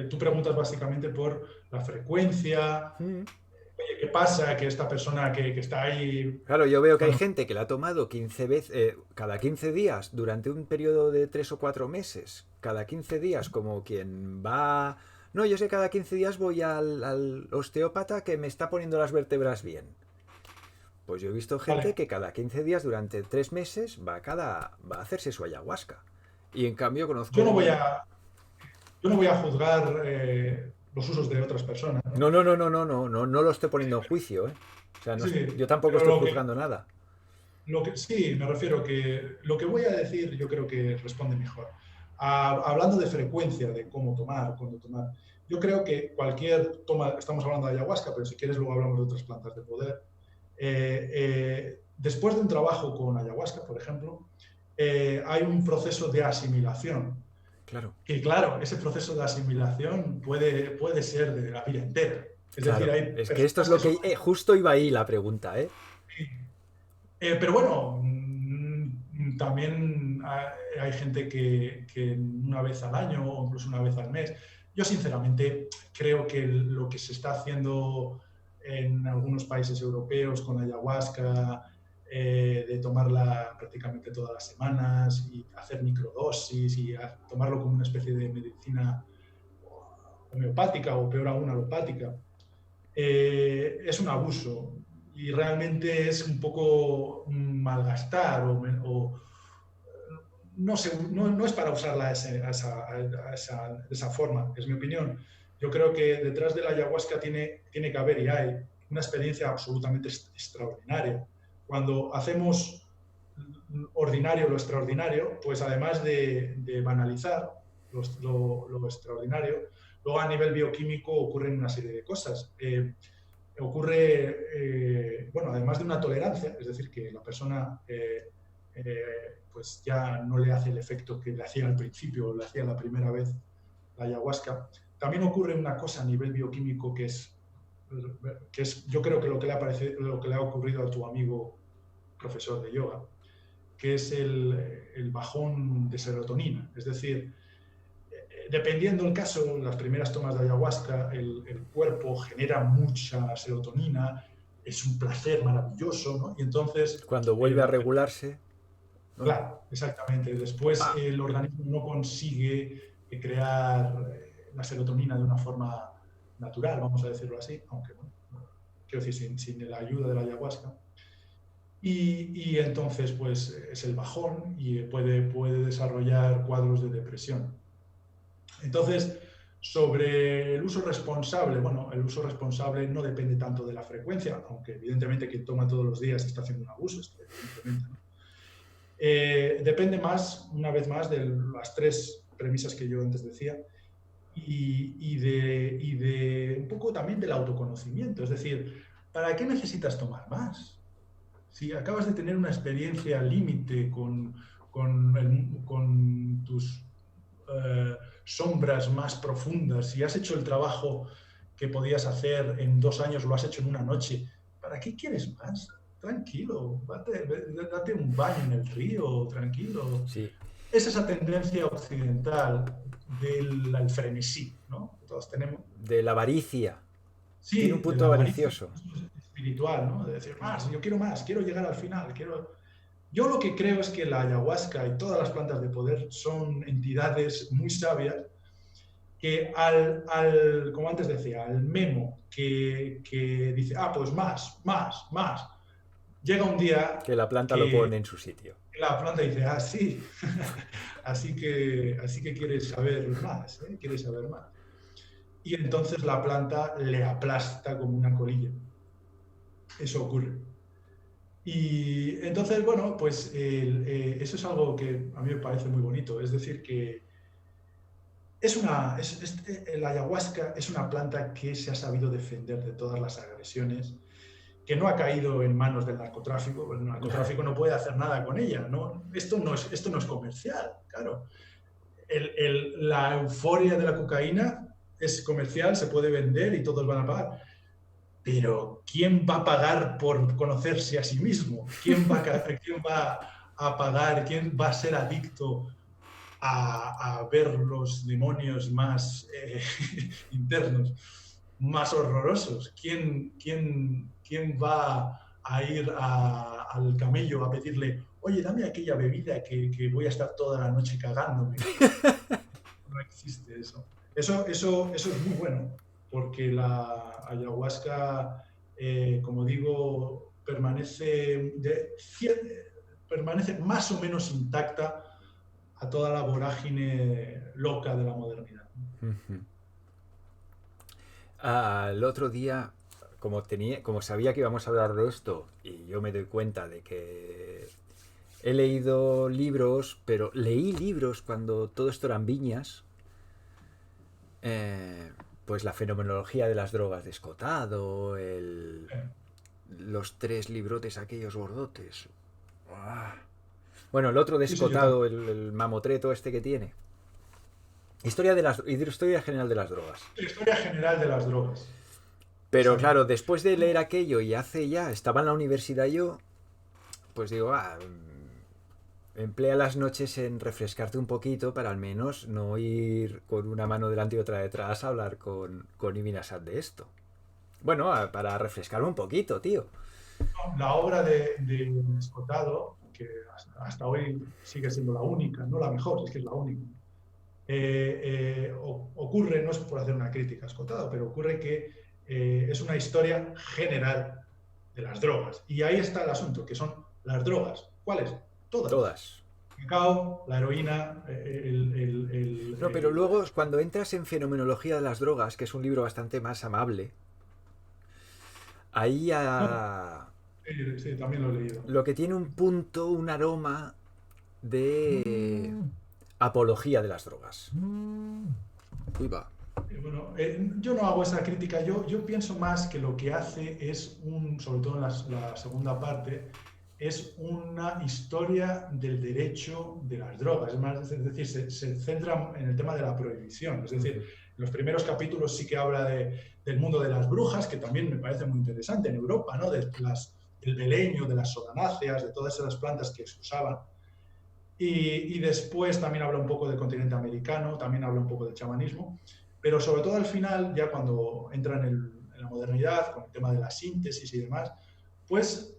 S2: Tú preguntas básicamente por la frecuencia,
S1: Mm.
S2: oye, ¿qué pasa? Que esta persona que está ahí,
S1: Claro, yo veo que hay
S2: bueno,
S1: gente que la ha tomado 15 veces, cada 15 días durante un periodo de 3 o 4 meses. Cada 15 días, como quien va... No, yo sé, cada 15 días voy al osteópata que me está poniendo las vértebras bien. Pues yo he visto gente
S2: vale,
S1: que cada 15 días durante 3 meses va a hacerse su ayahuasca. Y en cambio conozco
S2: yo no voy
S1: un...
S2: a, yo no voy a juzgar los usos de otras personas,
S1: No,
S2: ¿no?
S1: no, no, no, no, no, no, no lo estoy poniendo en juicio, ¿eh? O sea, no, yo
S2: Sí,
S1: tampoco
S2: pero
S1: estoy juzgando nada.
S2: sí, me refiero que lo que voy a decir yo creo que responde mejor. Hablando de frecuencia, de cómo tomar, cuándo tomar, yo creo que cualquier toma, estamos hablando de ayahuasca, pero si quieres luego hablamos de otras plantas de poder. Después de un trabajo con ayahuasca, por ejemplo, hay un proceso de asimilación.
S1: Claro,
S2: Y claro, ese proceso de asimilación puede ser de la vida entera. Es decir,
S1: claro.
S2: hay
S1: Es que esto es
S2: personas que
S1: lo
S2: son...
S1: que... justo iba ahí la pregunta, ¿eh?
S2: Pero bueno, también hay gente que una vez al año o incluso una vez al mes. Yo sinceramente creo que lo que se está haciendo en algunos países europeos con la ayahuasca, de tomarla prácticamente todas las semanas y hacer microdosis y tomarlo como una especie de medicina homeopática o peor aún alopática, es un abuso y realmente es un poco malgastar no, no, es para usarla de esa forma, es mi opinión. Yo creo que detrás de la ayahuasca tiene que haber y hay una experiencia absolutamente extraordinaria. Cuando hacemos ordinario lo extraordinario, pues además de banalizar, lo extraordinario. Luego, a nivel bioquímico, ocurren una serie de cosas. Bueno, además de una tolerancia, es decir, que la persona pues ya no le hace el efecto que le hacía al principio o le hacía la primera vez la ayahuasca. También ocurre una cosa a nivel bioquímico que es yo creo que lo que le ha ocurrido a tu amigo profesor de yoga, que es el bajón de serotonina. Es decir, dependiendo del caso, las primeras tomas de ayahuasca, el cuerpo genera mucha serotonina, es un placer maravilloso, ¿no? Y entonces...
S1: Cuando vuelve a regularse, ¿no?
S2: Claro, exactamente. Después el organismo no consigue crear la serotonina de una forma natural, vamos a decirlo así, aunque, bueno, quiero decir, sin la ayuda de la ayahuasca. Y entonces, pues, es el bajón y puede desarrollar cuadros de depresión. Entonces, sobre el uso responsable, bueno, el uso responsable no depende tanto de la frecuencia, aunque evidentemente quien toma todos los días está haciendo un abuso, evidentemente, ¿no? Depende más, una vez más, de las tres premisas que yo antes decía y de un poco también del autoconocimiento. Es decir, ¿para qué necesitas tomar más? Si acabas de tener una experiencia límite con tus sombras más profundas, si has hecho el trabajo que podías hacer en 2 años, lo has hecho en una noche, ¿para qué quieres más? Tranquilo, date un baño en el río, tranquilo.
S1: Sí.
S2: Es esa tendencia occidental del frenesí, ¿no? Que todos tenemos.
S1: De la avaricia. Tiene un
S2: Sí, de
S1: punto
S2: la avaricia
S1: avaricioso.
S2: espiritual, ¿no? De decir, más, quiero llegar al final, Yo lo que creo es que la ayahuasca y todas las plantas de poder son entidades muy sabias que como antes decía, al memo que dice, pues más, llega un día
S1: Que la planta lo
S2: que
S1: pone en su sitio.
S2: la planta dice, sí, así que quieres saber más, ¿eh? Quieres saber más. Y entonces la planta le aplasta como una colilla. Eso ocurre. Y entonces, bueno, pues eso es algo que a mí me parece muy bonito. Es decir, que la ayahuasca es una planta que se ha sabido defender de todas las agresiones, que no ha caído en manos del narcotráfico, porque el narcotráfico no puede hacer nada con ella. ¿No? Esto no es comercial, claro. La euforia de la cocaína es comercial, se puede vender y todos van a pagar. Pero ¿quién va a pagar por conocerse a sí mismo? ¿Quién va a pagar? ¿Quién va a ser adicto a ver los demonios más internos, más horrorosos? ¿Quién va a ir al camello a pedirle, oye, dame aquella bebida que voy a estar toda la noche cagándome? No existe eso. Eso es muy bueno, porque la ayahuasca, como digo, permanece más o menos intacta a toda la vorágine loca de la modernidad.
S1: El otro día, como sabía que íbamos a hablar de esto, y yo me doy cuenta de que he leído libros, pero leí libros cuando todo esto eran viñas, pues la fenomenología de las drogas de Escotado, los 3 librotes aquellos gordotes. Bueno, el otro de
S2: Sí, sí,
S1: Escotado, el mamotreto este que tiene. Historia general de las drogas.
S2: la historia general de las drogas.
S1: Pero
S2: Exacto.
S1: claro, después de leer aquello y estaba en la universidad yo, pues digo, emplea las noches en refrescarte un poquito para al menos no ir con una mano delante y otra detrás a hablar con Ibn Asad de esto. Bueno, para refrescarme un poquito, tío.
S2: La obra de Escotado, que hasta hoy sigue siendo la única, no la mejor, es que es la única, ocurre, no es por hacer una crítica a Escotado, pero ocurre que es una historia general de las drogas. Y ahí está el asunto, que son las drogas. ¿Cuáles? Todas.
S1: Todas.
S2: El cacao, la heroína,
S1: No, pero luego cuando entras en Fenomenología de las drogas, que es un libro bastante más amable, ahí
S2: sí, también lo he leído.
S1: lo que tiene un punto, un aroma de apología de las drogas. Uy, va.
S2: Bueno, yo no hago esa crítica, yo pienso más que lo que hace es, sobre todo en la segunda parte, es una historia del derecho de las drogas. Es decir, se centra en el tema de la prohibición. Es decir, en los primeros capítulos sí que habla del mundo de las brujas, que también me parece muy interesante en Europa, ¿no? Del beleño, de las solanáceas, de todas esas plantas que se usaban. Y después también habla un poco del continente americano, también habla un poco del chamanismo, pero sobre todo al final, ya cuando entra en la modernidad, con el tema de la síntesis y demás, pues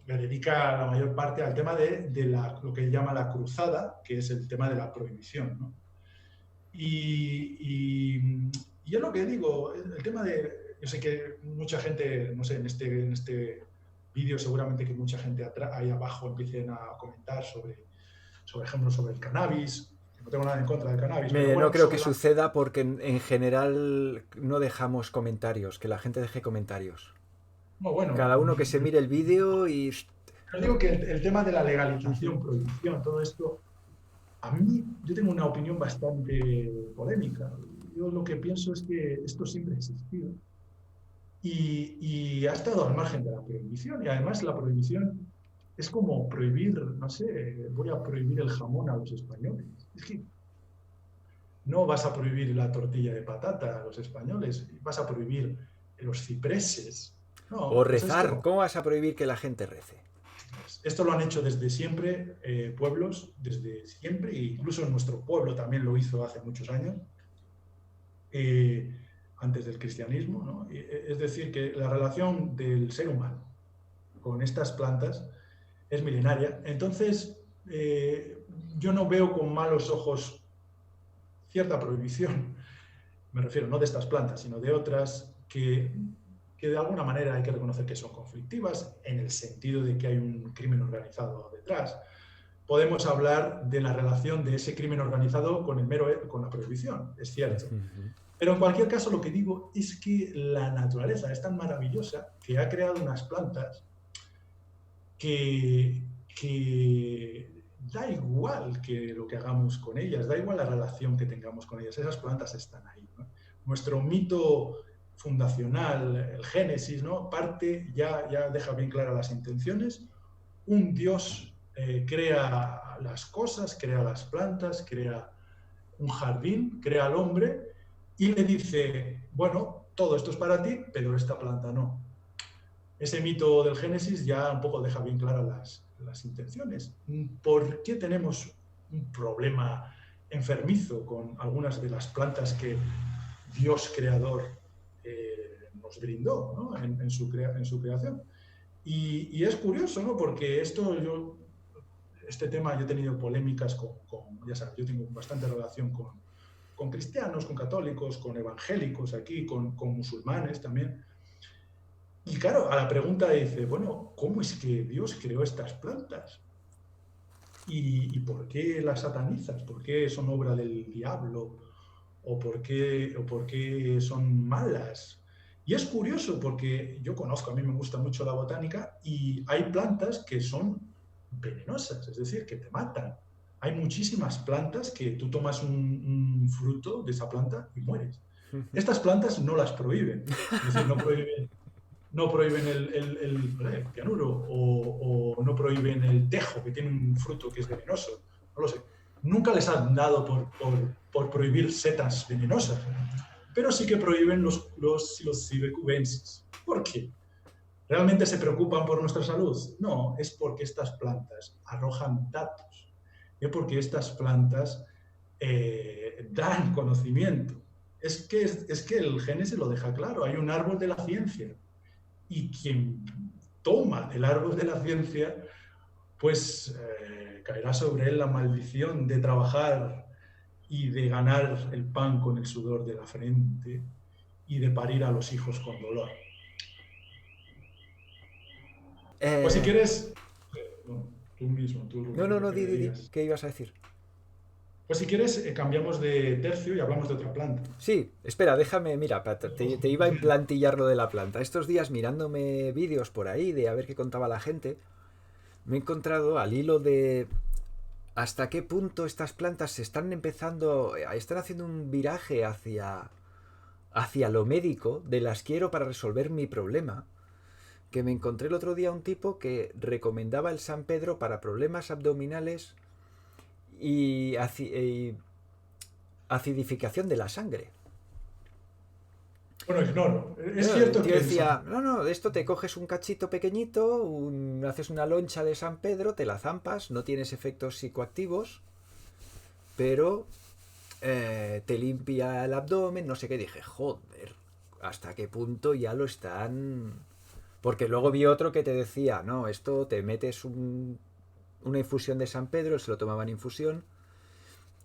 S2: le dedica la mayor parte al tema de lo que él llama la cruzada, que es el tema de la prohibición, ¿no? Y es lo que digo, el tema de, yo sé que mucha gente, no sé, en este vídeo seguramente que mucha gente ahí abajo empiecen a comentar sobre ejemplos sobre el cannabis. No tengo nada en contra del cannabis, pero bueno,
S1: No creo que suceda porque en general no dejamos comentarios, que la gente deje comentarios.
S2: No, bueno,
S1: Cada uno que se mire el vídeo y...
S2: Os digo que el tema de la legalización, prohibición, todo esto, a mí yo tengo una opinión bastante polémica. Yo lo que pienso es que esto siempre ha existido y ha estado al margen de la prohibición. Y además la prohibición es como prohibir, no sé, voy a prohibir el jamón a los españoles. Es que no vas a prohibir la tortilla de patata a los españoles, vas a prohibir los cipreses. No,
S1: o rezar. ¿Cómo vas a prohibir que la gente rece?
S2: Esto lo han hecho desde siempre pueblos, desde siempre, e incluso en nuestro pueblo también lo hizo hace muchos años, antes del cristianismo, ¿no? Es decir, que la relación del ser humano con estas plantas es milenaria. Entonces, yo no veo con malos ojos cierta prohibición, me refiero no de estas plantas, sino de otras que de alguna manera hay que reconocer que son conflictivas, en el sentido de que hay un crimen organizado detrás. Podemos hablar de la relación de ese crimen organizado con la prohibición, es cierto. Pero en cualquier caso lo que digo es que la naturaleza es tan maravillosa que ha creado unas plantas que da igual que lo que hagamos con ellas, da igual la relación que tengamos con ellas, esas plantas están ahí, ¿no? Nuestro mito fundacional, el Génesis, ¿no? Parte, ya deja bien claras las intenciones. Un Dios crea las cosas, crea las plantas, crea un jardín, crea al hombre y le dice, bueno, todo esto es para ti, pero esta planta no. Ese mito del Génesis ya un poco deja bien claras las intenciones. ¿Por qué tenemos un problema enfermizo con algunas de las plantas que Dios creador nos brindó, ¿no? en su creación? Y es curioso, ¿no? Porque este tema yo he tenido polémicas ya sabes, yo tengo bastante relación con cristianos, con católicos, con evangélicos aquí, con musulmanes también. Y claro, a la pregunta dice, bueno, ¿cómo es que Dios creó estas plantas? ¿Y por qué las satanizas? ¿Por qué son obra del diablo? ¿O por qué son malas? Y es curioso porque yo conozco, a mí me gusta mucho la botánica y hay plantas que son venenosas, es decir, que te matan. Hay muchísimas plantas que tú tomas un fruto de esa planta y mueres. Estas plantas no las prohíben, es decir, no prohíben el cianuro o no prohíben el tejo, que tiene un fruto que es venenoso, no lo sé. Nunca les han dado por prohibir setas venenosas, pero sí que prohíben los psilocybe-cubensis. ¿Por qué? ¿Realmente se preocupan por nuestra salud? No, es porque estas plantas arrojan datos, es porque estas plantas dan conocimiento. Es que el Génesis lo deja claro, hay un árbol de la ciencia y quien toma el árbol de la ciencia, pues caerá sobre él la maldición de trabajar y de ganar el pan con el sudor de la frente y de parir a los hijos con dolor. Pues si quieres... tú mismo.
S1: No, di. ¿Qué ibas a decir?
S2: Pues si quieres, cambiamos de tercio y hablamos de otra planta.
S1: Sí, espera, déjame, mira, te iba a implantillar lo de la planta. Estos días mirándome vídeos por ahí de a ver qué contaba la gente, me he encontrado al hilo de ¿hasta qué punto estas plantas se están haciendo un viraje hacia lo médico, de las quiero para resolver mi problema? Que me encontré el otro día un tipo que recomendaba el San Pedro para problemas abdominales y acidificación de la sangre.
S2: Bueno, ignoro. Es
S1: Claro, el
S2: cierto
S1: tío
S2: que
S1: decía, no, no, de esto te coges un cachito pequeñito, haces una loncha de San Pedro, te la zampas, no tienes efectos psicoactivos, pero te limpia el abdomen, no sé qué. Dije, joder, ¿hasta qué punto ya lo están...? Porque luego vi otro que te decía, no, esto te metes una infusión de San Pedro, él se lo tomaba en infusión,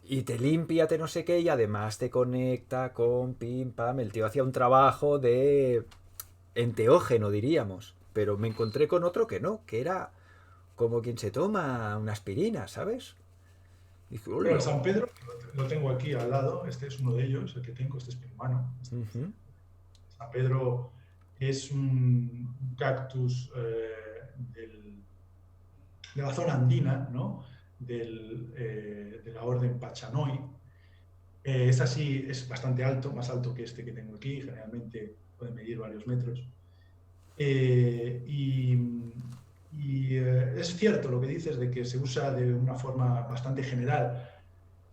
S1: y te limpia, te no sé qué, y además te conecta con pim pam. El tío hacía un trabajo de enteógeno, diríamos. Pero me encontré con otro que no, que era como quien se toma una aspirina, ¿sabes? Y dije,
S2: bueno, el
S1: hola.
S2: San Pedro lo tengo aquí al lado. Este es uno de ellos, el que tengo. Este es mi hermano.
S1: Ujú.
S2: San Pedro es un cactus de la zona andina, ¿no? De la orden Pachanoi. Es así, es bastante alto, más alto que este que tengo aquí. Generalmente puede medir varios metros. Eh, y, es cierto lo que dices de que se usa de una forma bastante general,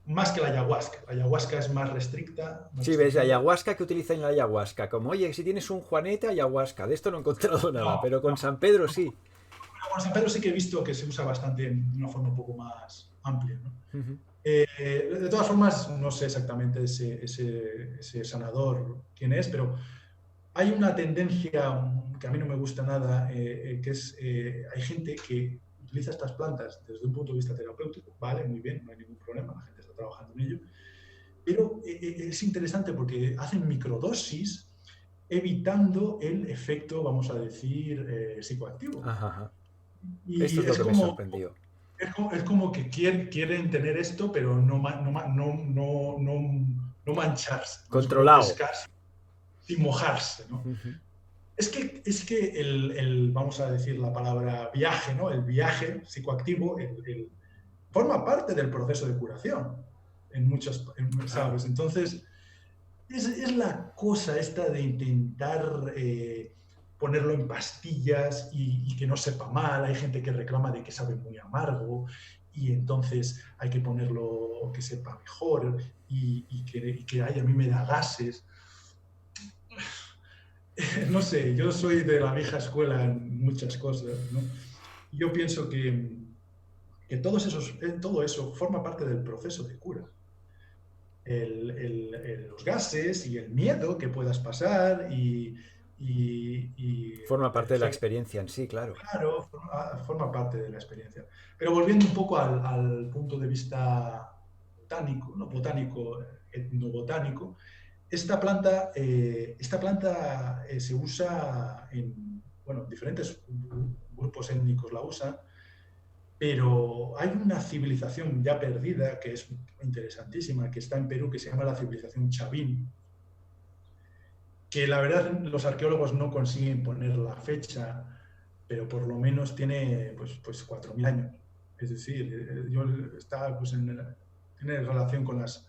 S2: más que la ayahuasca. La ayahuasca es más restricta, más
S1: Sí, ves,
S2: restringida.
S1: ayahuasca, que utilizan la ayahuasca. Como, oye, si tienes un juanete, ayahuasca. De esto no he encontrado nada,
S2: No,
S1: pero con
S2: no.
S1: San Pedro sí.
S2: Con San Pedro sí que he visto que se usa bastante de una forma un poco más amplia, ¿no?
S1: Ujú.
S2: De todas formas, no sé exactamente ese sanador quién es, pero hay una tendencia que a mí no me gusta nada, que es, hay gente que utiliza estas plantas desde un punto de vista terapéutico, vale, muy bien, no hay ningún problema, la gente está trabajando en ello, pero es interesante porque hacen microdosis evitando el efecto, vamos a decir, psicoactivo.
S1: Ajá, ajá. Esto
S2: Y
S1: es lo que me sorprendió.
S2: es como que quieren tener esto, pero no mancharse, ¿no? Es como
S1: Controlado.
S2: pescar sin mojarse, ¿no?
S1: Ujú.
S2: Es que vamos a decir la palabra viaje, ¿no? El viaje psicoactivo forma parte del proceso de curación en muchas,
S1: Claro.
S2: ¿sabes? Entonces, es la cosa esta de intentar ponerlo en pastillas y que no sepa mal. Hay gente que reclama de que sabe muy amargo y entonces hay que ponerlo que sepa mejor y que ay, a mí me da gases. No sé, yo soy de la vieja escuela en muchas cosas, ¿no? Yo pienso que todo eso forma parte del proceso de cura. Los gases y el miedo que puedas pasar y
S1: Forma
S2: el
S1: parte de la
S2: efecto,
S1: experiencia en sí, claro.
S2: claro, forma parte de la experiencia. Pero volviendo un poco al punto de vista botánico, no botánico, etnobotánico, esta planta se usa bueno, diferentes grupos étnicos la usan, pero hay una civilización ya perdida que es interesantísima, que está en Perú, que se llama la civilización Chavín, que la verdad los arqueólogos no consiguen poner la fecha, pero por lo menos tiene pues 4.000 años. Es decir, está tiene relación con las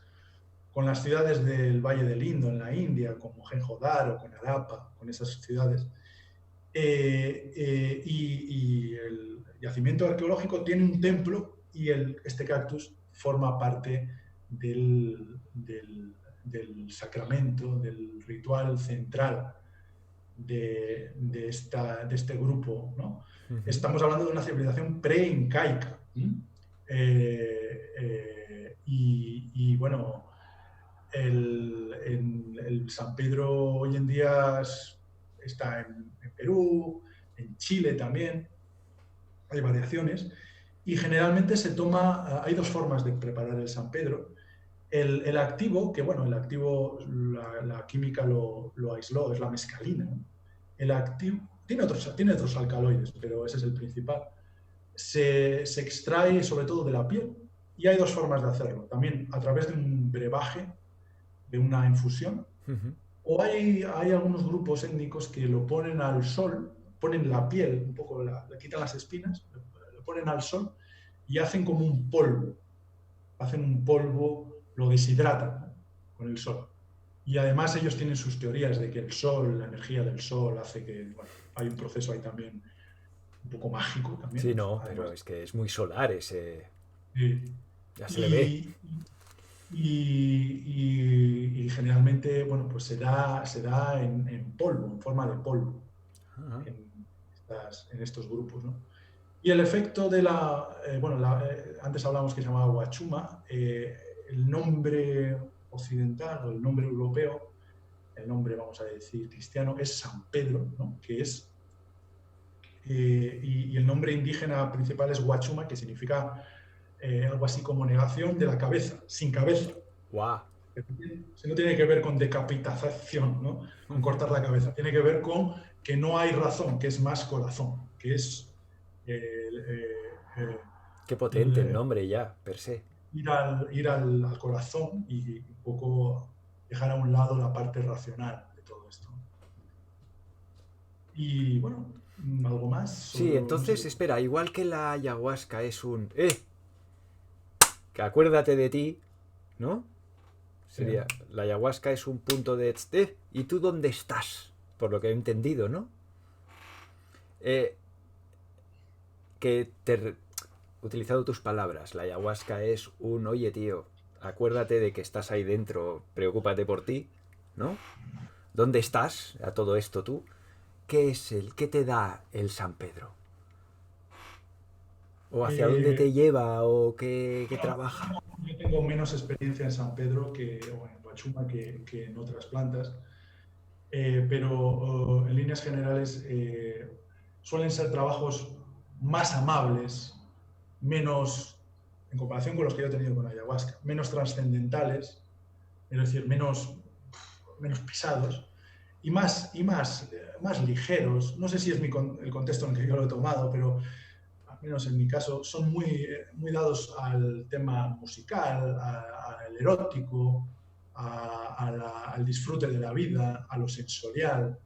S2: ciudades del Valle del Indo, en la India, como Mohenjo-Daro, con Harappa, con esas ciudades. Y el yacimiento arqueológico tiene un templo y este cactus forma parte del sacramento, del ritual central de este grupo, ¿no?
S1: Ujú.
S2: Estamos hablando de una civilización pre-incaica. Y bueno, el San Pedro hoy en día está en Perú, en Chile también, hay variaciones, y generalmente se toma, hay dos formas de preparar el San Pedro. El activo, que bueno, el activo, la química lo aisló, es la mescalina, ¿no? El activo, tiene otros alcaloides, pero ese es el principal. Se extrae sobre todo de la piel y hay dos formas de hacerlo. También a través de un brebaje, de una infusión,
S1: Ujú.
S2: o hay algunos grupos étnicos que lo ponen al sol, ponen la piel, un poco le quitan las espinas, lo ponen al sol y hacen como un polvo. Hacen un polvo, lo deshidratan, ¿no? Con el sol. Y además ellos tienen sus teorías de que el sol, la energía del sol, hace que, bueno, hay un proceso ahí también un poco mágico
S1: Sí,
S2: también,
S1: no, pero
S2: además.
S1: es que es muy solar ese.
S2: Eh,
S1: Ya se le ve.
S2: y, y generalmente, bueno, pues se da en polvo, en forma de polvo,
S1: Ajá.
S2: en estos grupos, ¿no? Y el efecto de bueno, antes hablamos que se llamaba Huachuma, el nombre occidental o el nombre europeo, el nombre, vamos a decir, cristiano, es San Pedro, ¿no? Que es, y el nombre indígena principal es Huachuma, que significa algo así como negación de la cabeza, sin cabeza.
S1: Guau.
S2: No tiene que ver con decapitación, ¿no? Con cortar la cabeza, tiene que ver con que no hay razón, que es más corazón, que es eh, eh,
S1: Qué potente el
S2: eh,
S1: nombre ya, per se.
S2: ir al corazón y un poco dejar a un lado la parte racional de todo esto. Y bueno, algo más
S1: Sí,
S2: sobre, no
S1: entonces,
S2: sé.
S1: espera, igual que la ayahuasca es un... Que acuérdate de ti, ¿no? Sería, la ayahuasca es un punto de... ¿Y tú dónde estás? Por lo que he entendido, ¿no? Eh, que te... Utilizado tus palabras, la ayahuasca es un, oye tío, acuérdate de que estás ahí dentro, preocúpate por ti, ¿no? ¿Dónde estás a todo esto tú? ¿Qué te da el San Pedro? ¿O hacia dónde
S2: Eh,
S1: te lleva? ¿O qué
S2: bueno,
S1: trabaja?
S2: yo tengo menos experiencia en San Pedro o en Huachuma que en otras plantas. Pero en líneas generales suelen ser trabajos más amables, menos, en comparación con los que yo he tenido con ayahuasca, menos trascendentales, es decir, menos pesados y más ligeros. No sé si es el contexto en el que yo lo he tomado, pero al menos en mi caso, son muy dados al tema musical, al erótico, al disfrute de la vida, a lo sensorial.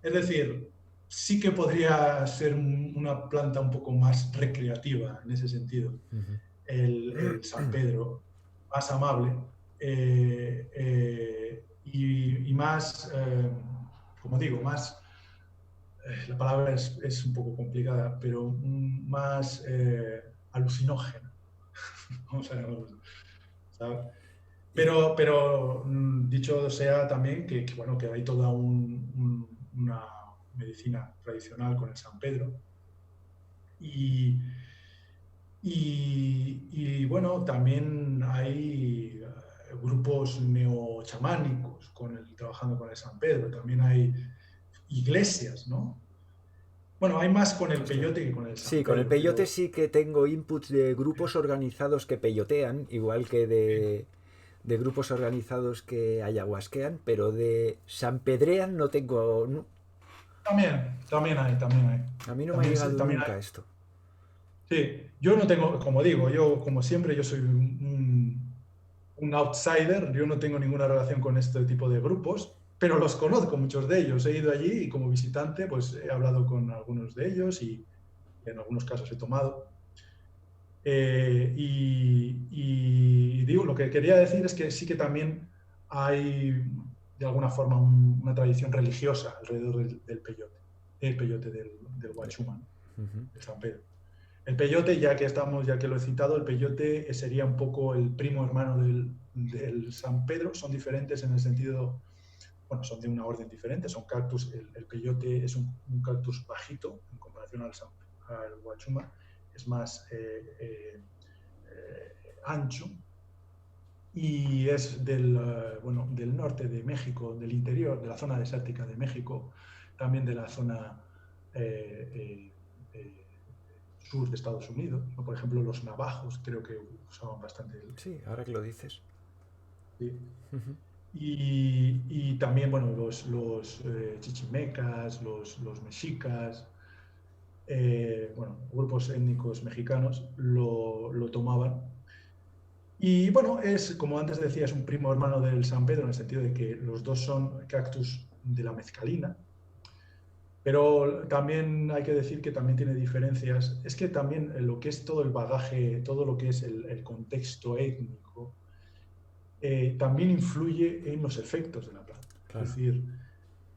S2: Es decir, sí que podría ser una planta un poco más recreativa en ese sentido, el San Pedro, más amable y más, como digo, más la palabra es un poco complicada, pero más alucinógena, vamos a llamarlo, ¿sabes?
S1: Y,
S2: Pero dicho sea también bueno, que hay toda una medicina tradicional con el San Pedro y bueno, también hay grupos neochamánicos trabajando con el San Pedro, también hay iglesias, ¿no? Bueno, hay más con el
S1: hostia.
S2: peyote que con el San
S1: Sí, con el
S2: Pedro,
S1: peyote
S2: pero
S1: sí que tengo inputs de grupos organizados que peyotean, igual que de grupos organizados que ayahuasquean, pero de sanpedrean no tengo...
S2: también hay, también hay.
S1: A mí no me ha
S2: También,
S1: llegado
S2: también
S1: nunca
S2: hay.
S1: esto.
S2: Sí, yo no tengo, como digo, yo como siempre, yo soy un outsider, yo no tengo ninguna relación con este tipo de grupos, pero los conozco, muchos de ellos. He ido allí y como visitante, pues he hablado con algunos de ellos y en algunos casos he tomado. Y digo, lo que quería decir es que sí que también hay, de alguna forma, una tradición religiosa alrededor del peyote, del Huachuma, ¿no?
S1: Ujú.
S2: De San Pedro. El peyote, ya que lo he citado, el peyote sería un poco el primo hermano del San Pedro. Son diferentes en el sentido, bueno, son de una orden diferente. Son cactus, el peyote es un cactus bajito en comparación al Huachuma. Es más ancho y es bueno, del norte de México, del interior, de la zona desértica de México, también de la zona eh, eh, eh, sur de Estados Unidos, ¿no? Por ejemplo, los navajos creo que usaban bastante
S1: Sí, ahora que lo dices.
S2: sí.
S1: Ujú.
S2: Y también, bueno, los chichimecas, los mexicas, bueno, grupos étnicos mexicanos lo tomaban. Y bueno, como antes decía, es un primo hermano del San Pedro en el sentido de que los dos son cactus de la mezcalina, Pero también hay que decir que también tiene diferencias. Es que también lo que es todo el bagaje, todo lo que es el contexto étnico, también influye en los efectos de la planta.
S1: Claro.
S2: Es decir,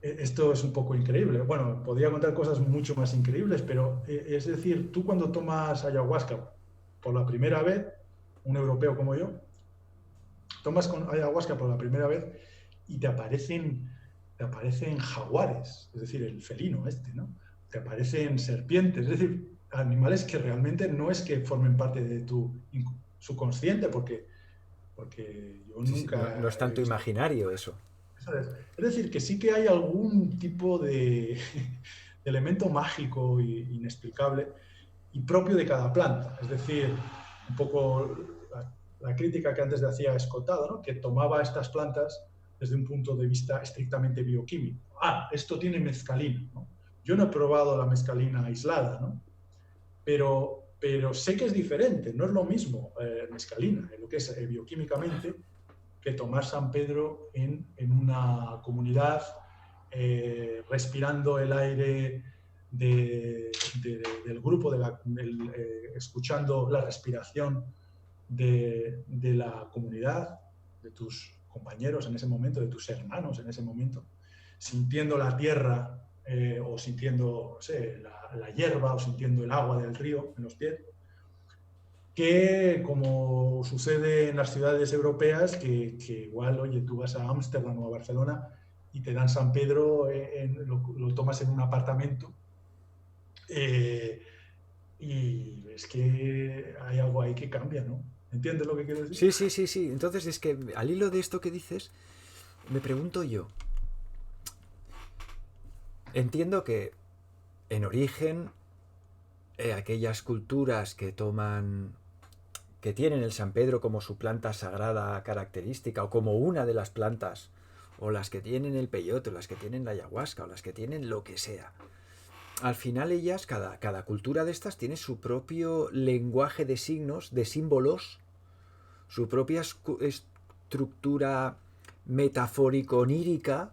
S2: esto es un poco increíble. Bueno, podría contar cosas mucho más increíbles, pero es decir, tú cuando tomas ayahuasca por la primera vez, un europeo como yo, tomas con ayahuasca por la primera vez y te aparecen jaguares, es decir, el felino este, ¿no? Te aparecen serpientes, es decir, animales que realmente no es que formen parte de tu subconsciente, porque yo
S1: Sí, sí, no, no
S2: nunca
S1: es
S2: he
S1: tanto
S2: visto.
S1: imaginario eso.
S2: ¿Sabes? Es decir, que sí que hay algún tipo de elemento mágico e inexplicable y propio de cada planta. Es decir, un poco la crítica que antes hacía Escotado, ¿no? Que tomaba estas plantas desde un punto de vista estrictamente bioquímico. Ah, esto tiene mezcalina, ¿no? Yo no he probado la mezcalina aislada, ¿no? Pero sé que es diferente, no es lo mismo mezcalina, lo que es bioquímicamente, que tomar San Pedro en una comunidad, respirando el aire del grupo, escuchando la respiración de la comunidad, de tus compañeros en ese momento, de tus hermanos en ese momento, sintiendo la tierra o sintiendo, no sé, la hierba o sintiendo el agua del río en los pies, que como sucede en las ciudades europeas, que igual, oye, tú vas a Ámsterdam o a Barcelona y te dan San Pedro, lo tomas en un apartamento, eh, y es que hay algo ahí que cambia, ¿no? ¿Entiendes lo que quiero decir?
S1: Sí, sí, sí, sí. Entonces es que al hilo de esto que dices, me pregunto yo, entiendo que en origen aquellas culturas que toman, que tienen el San Pedro como su planta sagrada característica o como una de las plantas, o las que tienen el peyote, o las que tienen la ayahuasca, o las que tienen lo que sea. Al final ellas, cada cultura de estas tiene su propio lenguaje de signos, de símbolos, su propia estructura metafórico-onírica.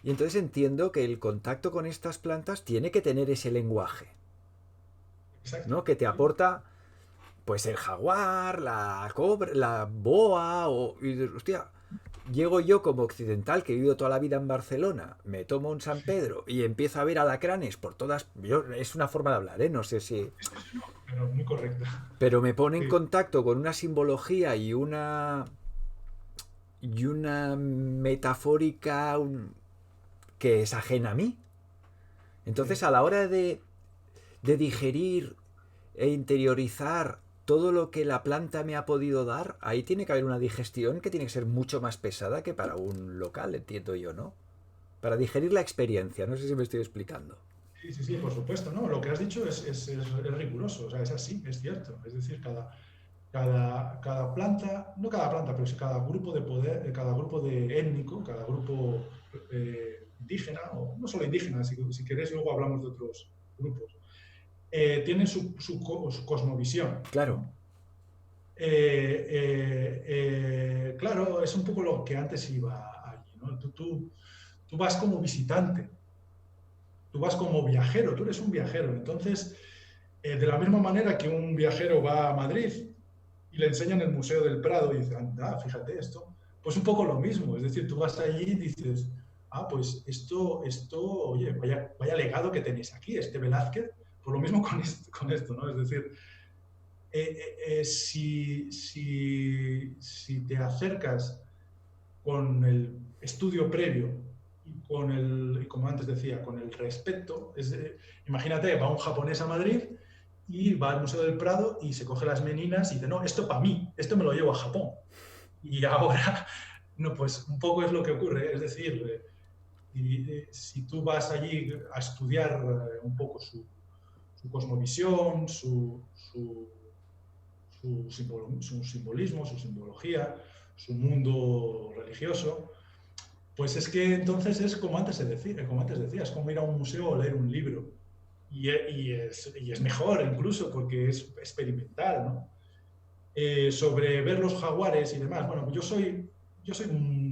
S1: Y entonces entiendo que el contacto con estas plantas tiene que tener ese lenguaje,
S2: Exacto.
S1: ¿no? Que te
S2: ¿Sí?
S1: aporta, pues, el jaguar, la cobra, la boa, o... Y, hostia, llego yo como occidental, que he vivido toda la vida en Barcelona, me tomo un San Pedro y empiezo a ver alacranes por todas... es una forma de hablar, ¿eh? No sé si...
S2: Sí, sí, no, pero muy correcto.
S1: Pero me pone en
S2: Sí,
S1: contacto con una simbología y una metafórica que es ajena a mí. Entonces,
S2: sí.
S1: a la hora de digerir e interiorizar todo lo que la planta me ha podido dar, ahí tiene que haber una digestión que tiene que ser mucho más pesada que para un local, entiendo yo, ¿no? Para digerir la experiencia, no sé si me estoy explicando.
S2: Sí, sí, sí, por supuesto, ¿no? Lo que has dicho es riguroso, o sea, es así, es cierto. Es decir, cada planta, no cada planta, pero sí cada grupo de poder, cada grupo de étnico, cada grupo indígena, o no solo indígena, si queréis luego hablamos de otros grupos, tienen su cosmovisión,
S1: Claro,
S2: ¿no? Claro, es un poco lo que antes iba allí, ¿no? Tú vas como visitante, tú vas como viajero, tú eres un viajero. Entonces, de la misma manera que un viajero va a Madrid y le enseñan el Museo del Prado y dice, anda, fíjate esto, pues un poco lo mismo. Es decir, tú vas allí y dices, ah, pues oye, vaya legado que tenéis aquí, este Velázquez, pues lo mismo con esto, ¿no? Es decir, si te acercas con el estudio previo y como antes decía, con el respeto, imagínate, va un japonés a Madrid y va al Museo del Prado y se coge las meninas y dice, no, esto para mí, esto me lo llevo a Japón. Y ahora, no, pues un poco es lo que ocurre, es decir, si tú vas allí a estudiar un poco su cosmovisión, su simbolismo, su simbología, su mundo religioso, pues es que entonces es como antes decía, es como ir a un museo o leer un libro. Y es mejor incluso porque es experimental, ¿no? Sobre ver los jaguares y demás, bueno, yo soy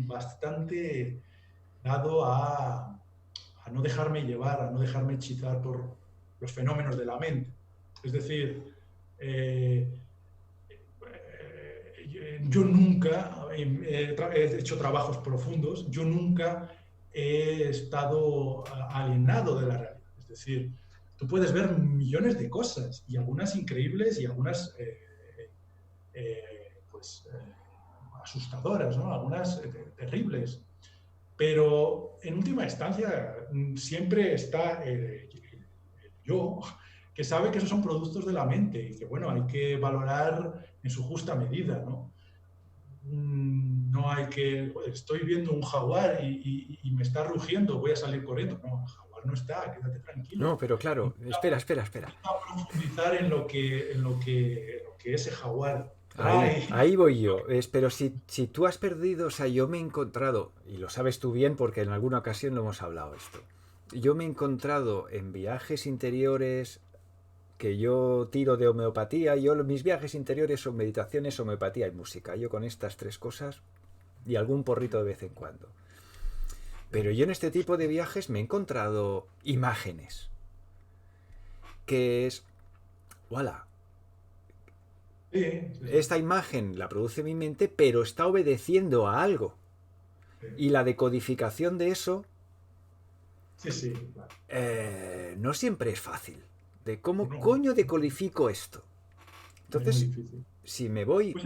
S2: bastante dado a a no dejarme llevar, a no dejarme hechizar por los fenómenos de la mente. Es decir, yo nunca he hecho trabajos profundos, yo nunca he estado alienado de la realidad. Es decir, tú puedes ver millones de cosas y algunas increíbles y algunas asustadoras, ¿no? Algunas terribles. Pero en última instancia siempre está el yo, que sabe que esos son productos de la mente y que, bueno, hay que valorar en su justa medida, ¿no? No hay que, joder, estoy viendo un jaguar y me está rugiendo, voy a salir corriendo. No, el jaguar no está, quédate tranquilo.
S1: No, pero claro, espera.
S2: A profundizar en lo que ese jaguar trae.
S1: Ahí voy yo. Pero si tú has perdido, o sea, yo me he encontrado, y lo sabes tú bien porque en alguna ocasión lo hemos hablado esto, yo me he encontrado en viajes interiores que yo tiro de homeopatía. Mis viajes interiores son meditaciones, homeopatía y música. Yo con estas tres cosas y algún porrito de vez en cuando. Pero yo en este tipo de viajes me he encontrado imágenes. Que es, voilà,
S2: Sí, sí,
S1: esta imagen la produce mi mente, pero está obedeciendo a algo.
S2: sí.
S1: Y la decodificación de eso
S2: Sí, claro.
S1: no siempre es fácil. De cómo
S2: No,
S1: coño decodifico esto.
S2: es muy
S1: Entonces,
S2: difícil.
S1: si me voy...
S2: Pues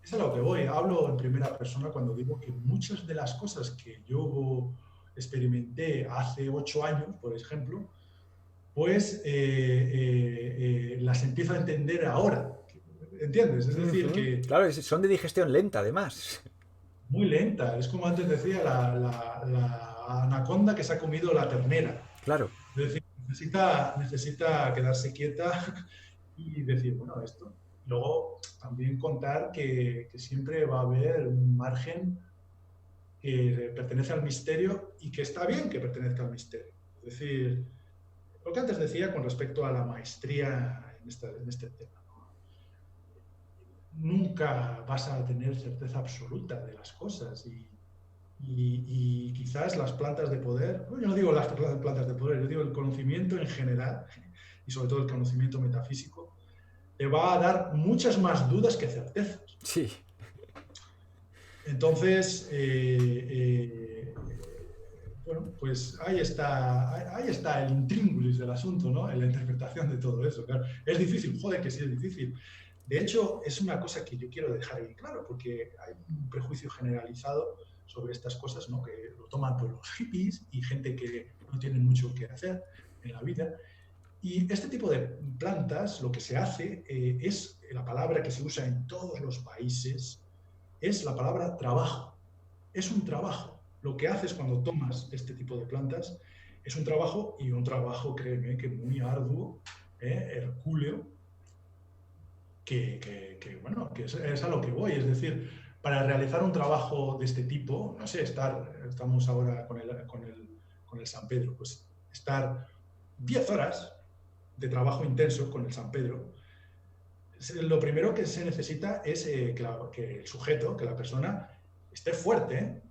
S2: es a lo que voy. Hablo en primera persona cuando digo que muchas de las cosas que yo experimenté hace 8 años, por ejemplo, pues las empiezo a entender ahora. ¿Entiendes? Es decir, que
S1: Claro, son de digestión lenta, además.
S2: muy lenta. Es como antes decía la anaconda que se ha comido la ternera.
S1: Claro.
S2: Es decir, necesita quedarse quieta y decir, bueno, esto. Luego, también contar que siempre va a haber un margen que pertenece al misterio y que está bien que pertenezca al misterio. Es decir, lo que antes decía con respecto a la maestría en este tema. Nunca vas a tener certeza absoluta de las cosas y quizás las plantas de poder, yo no digo las plantas de poder, yo digo el conocimiento en general y sobre todo el conocimiento metafísico, te va a dar muchas más dudas que certezas.
S1: Sí.
S2: Entonces, bueno, pues ahí está el intríngulis del asunto, ¿no? En la interpretación de todo eso. Claro, es difícil, joder, que sí es difícil. De hecho, es una cosa que yo quiero dejar ahí claro, porque hay un prejuicio generalizado sobre estas cosas, ¿no? Que lo toman por los hippies y gente que no tiene mucho que hacer en la vida. Y este tipo de plantas, lo que se hace es la palabra que se usa en todos los países, es la palabra trabajo. Es un trabajo. Lo que haces cuando tomas este tipo de plantas es un trabajo, y un trabajo, créeme, que muy arduo, hercúleo, bueno, que es a lo que voy. Es decir, para realizar un trabajo de este tipo, no sé, estamos ahora con el San Pedro, pues estar 10 horas de trabajo intenso con el San Pedro, lo primero que se necesita es que el sujeto, que la persona, esté fuerte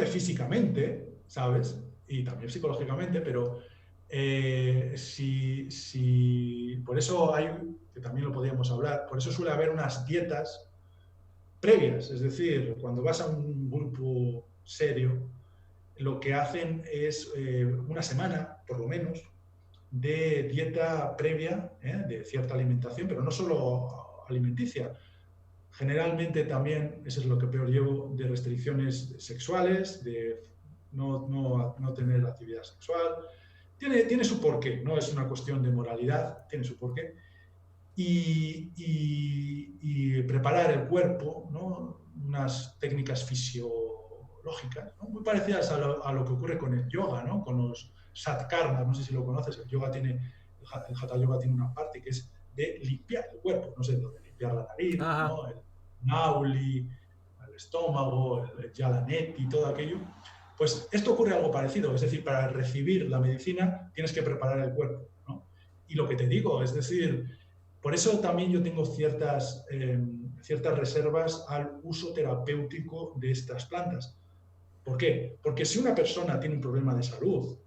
S2: físicamente, ¿sabes? Y también psicológicamente, pero por eso que también lo podíamos hablar, por eso suele haber unas dietas previas, es decir, cuando vas a un grupo serio, lo que hacen es una semana, por lo menos, de dieta previa, de cierta alimentación, pero no solo alimenticia. Generalmente también, eso es lo que peor llevo, de restricciones sexuales, de no tener actividad sexual. Tiene su porqué, no es una cuestión de moralidad, tiene su porqué. Y preparar el cuerpo, ¿no? Unas técnicas fisiológicas, ¿no? Muy parecidas a lo que ocurre con el yoga, ¿no? Con los satkarmas, no sé si lo conoces. El hatha yoga tiene una parte que es de limpiar el cuerpo, no sé, de limpiar la nariz, ¿no? El nauli, el estómago, el jalaneti, todo aquello. Pues esto ocurre algo parecido, es decir, para recibir la medicina tienes que preparar el cuerpo, ¿no? Y lo que te digo, es decir, por eso también yo tengo ciertas reservas al uso terapéutico de estas plantas, ¿Por qué? Porque si una persona tiene un problema de salud,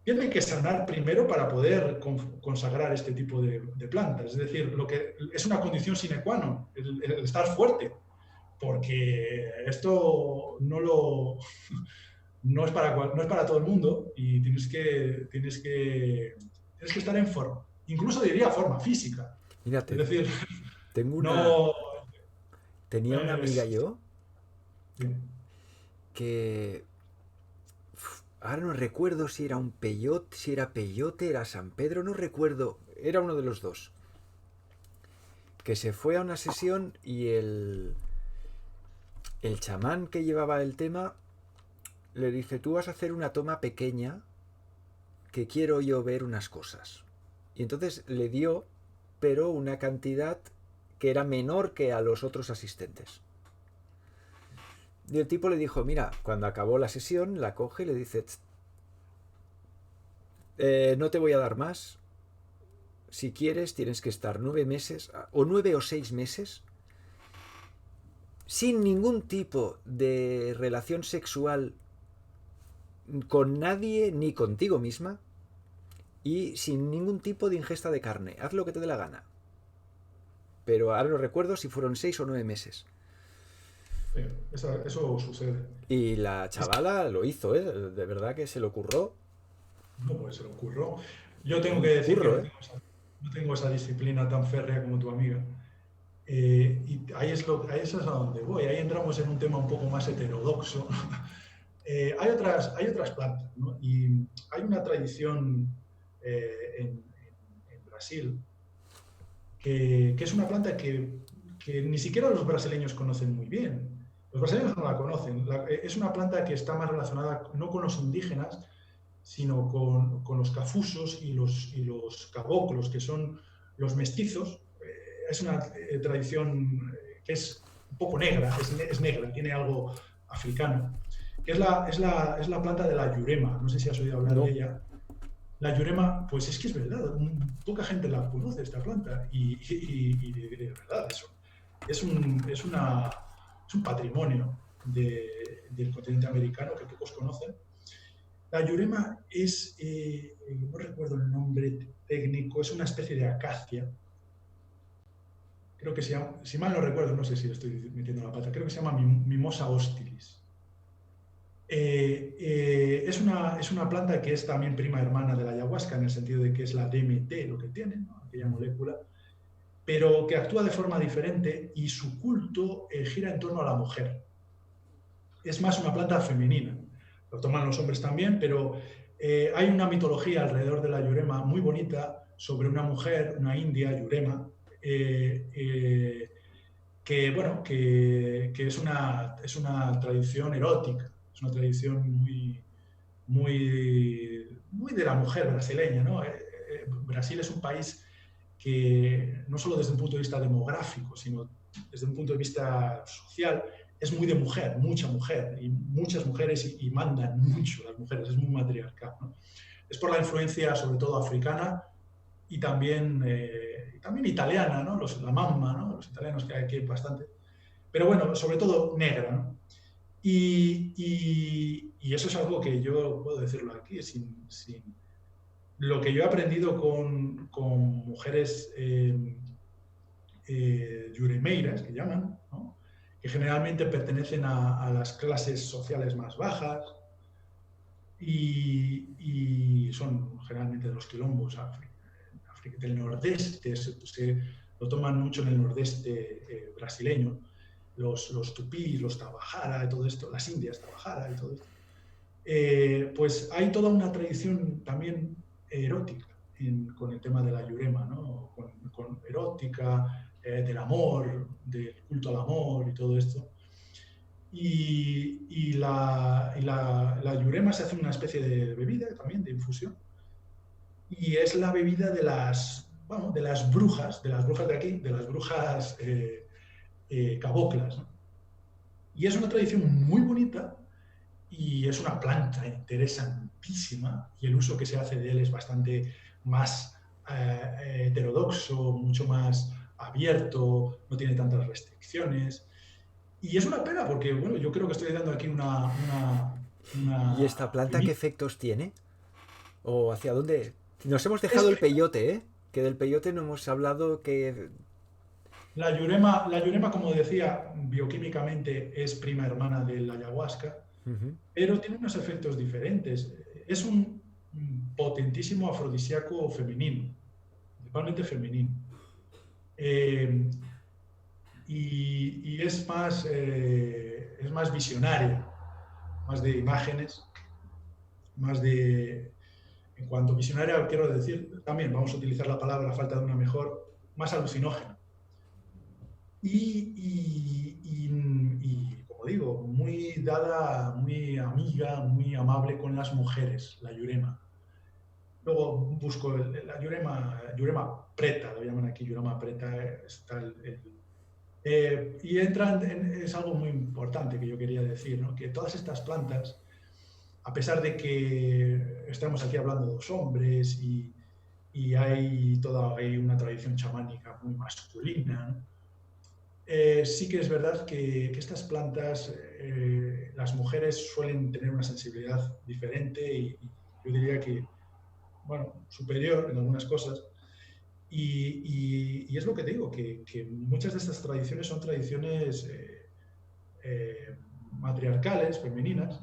S2: tiene que sanar primero para poder consagrar este tipo de plantas. Es decir, lo que es una condición sine qua non, el estar fuerte, porque esto no es para todo el mundo y tienes que estar en forma. Incluso diría forma física. Es
S1: Mírate,
S2: decir,
S1: tengo una...
S2: no
S1: Tenía una amiga
S2: es,
S1: yo
S2: bien.
S1: que... Ahora no recuerdo si era un peyote, si era peyote, era San Pedro, no recuerdo, era uno de los dos. Que se fue a una sesión y el chamán que llevaba el tema le dice, tú vas a hacer una toma pequeña que quiero yo ver unas cosas. Y entonces le dio, pero una cantidad que era menor que a los otros asistentes. Y el tipo le dijo, mira, cuando acabó la sesión, la coge y le dice, no te voy a dar más. Si quieres, tienes que estar 9 meses, o 9 o 6 meses, sin ningún tipo de relación sexual con nadie ni contigo misma y sin ningún tipo de ingesta de carne. Haz lo que te dé la gana. Pero ahora no recuerdo si fueron 6 o 9 meses.
S2: Eso sucede.
S1: Y la
S2: Es
S1: chavala lo hizo, ¿eh? De verdad que se lo curró.
S2: No, pues se le ocurrió. Yo tengo que
S1: Un
S2: decir que
S1: curro, ¿eh?
S2: no tengo esa disciplina tan férrea como tu amiga. Y ahí es a donde voy. Ahí entramos en un tema un poco más heterodoxo. Hay otras plantas, ¿no? Y hay una tradición en Brasil que es una planta que ni siquiera los brasileños conocen muy bien. Los brasileños no la conocen. Es una planta que está más relacionada no con los indígenas, sino con los cafusos y los caboclos, que son los mestizos. Es una tradición que es un poco negra, es negra, tiene algo africano, que es la planta de la yurema. No sé si has oído hablar de
S1: No.
S2: ella. La yurema, pues es que es verdad, poca gente la conoce esta planta y de verdad es un patrimonio del continente americano que pocos conocen. La yurema no recuerdo el nombre técnico, es una especie de acacia. Creo que se llama, si mal no recuerdo, no sé si le estoy metiendo la pata, creo que se llama Mimosa hostilis. Es una planta que es también prima hermana de la ayahuasca, en el sentido de que es la DMT lo que tiene, ¿no? Aquella molécula, pero que actúa de forma diferente y su culto gira en torno a la mujer. Es más una planta femenina. Lo toman los hombres también, pero hay una mitología alrededor de la yurema muy bonita sobre una mujer, una india, yurema, que es una tradición erótica, es una tradición muy de la mujer brasileña, ¿no? Brasil es un país que no solo desde un punto de vista demográfico, sino desde un punto de vista social, es muy de mujer, mucha mujer, y muchas mujeres y mandan mucho las mujeres, es muy matriarcal, ¿no? Es por la influencia sobre todo africana y también italiana, ¿no? La mamma, ¿no? Los italianos que hay aquí bastante, pero bueno, sobre todo negra, ¿no? Y eso es algo que yo puedo decirlo aquí, lo que yo he aprendido con mujeres yuremeiras, que llaman, ¿no? Que generalmente pertenecen a las clases sociales más bajas y son generalmente de los quilombos del nordeste, lo toman mucho en el nordeste brasileño, los tupís, los tabajara y todo esto, las indias tabajara y todo esto. Pues hay toda una tradición también erótica con el tema de la yurema, ¿no? Con erótica, del amor, del culto al amor y todo esto. Y la yurema se hace una especie de bebida también, de infusión, y es la bebida de las brujas de aquí, de las brujas caboclas, ¿no? Y es una tradición muy bonita y es una planta interesantísima y el uso que se hace de él es bastante más heterodoxo, mucho más abierto, no tiene tantas restricciones. Y es una pena porque, bueno, yo creo que estoy dando aquí una
S1: ¿Y esta
S2: una
S1: planta qué efectos tiene? ¿O hacia dónde? Nos hemos
S2: es
S1: dejado el peyote, ¿eh? Que del peyote no hemos hablado que...
S2: la yurema, como decía, bioquímicamente es prima hermana de la ayahuasca,
S1: Ujú.
S2: pero tiene unos efectos diferentes. Es un potentísimo afrodisíaco femenino, principalmente femenino. Eh, y es más visionaria, más de imágenes, más de... En cuanto a visionaria, quiero decir, también vamos a utilizar la palabra, a falta de una mejor, más alucinógena. Como digo, muy dada, muy amiga, muy amable con las mujeres, la Yurema. Luego busco la Yurema preta, lo llaman aquí Yurema preta, está y es algo muy importante que yo quería decir, ¿no? Que todas estas plantas, a pesar de que estamos aquí hablando de los hombres y hay una tradición chamánica muy masculina, ¿no? Sí que es verdad que estas plantas, las mujeres suelen tener una sensibilidad diferente y yo diría que, bueno, superior en algunas cosas. Y es lo que te digo, que muchas de estas tradiciones son tradiciones eh, matriarcales, femeninas,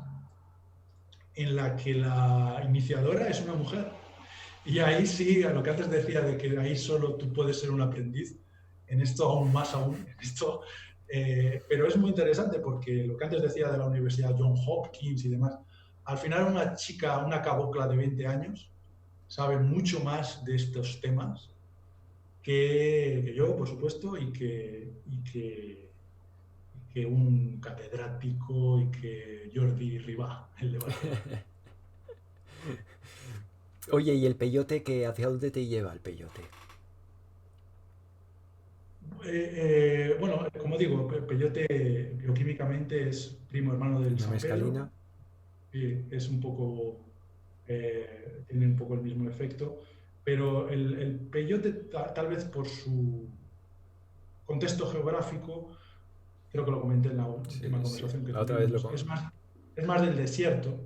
S2: en la que la iniciadora es una mujer. Y ahí sí, a lo que antes decía de que ahí solo tú puedes ser un aprendiz, en esto aún más aún, en esto, pero es muy interesante porque lo que antes decía de la Universidad John Hopkins y demás, al final una chica, una cabocla de 20 años, sabe mucho más de estos temas que yo, por supuesto, y que un catedrático y que Jordi Ribá, el de Barcelona.
S1: Oye, ¿y el peyote que hacia dónde te lleva el peyote?
S2: Bueno, como digo, peyote bioquímicamente es primo hermano del
S1: ¿Una
S2: San
S1: mescalina?
S2: Pedro y tiene un poco el mismo efecto, pero el peyote tal vez por su contexto geográfico, creo que lo comenté en la
S1: Sí,
S2: última
S1: sí.
S2: conversación que
S1: La otra vez
S2: tuvimos, es más del desierto,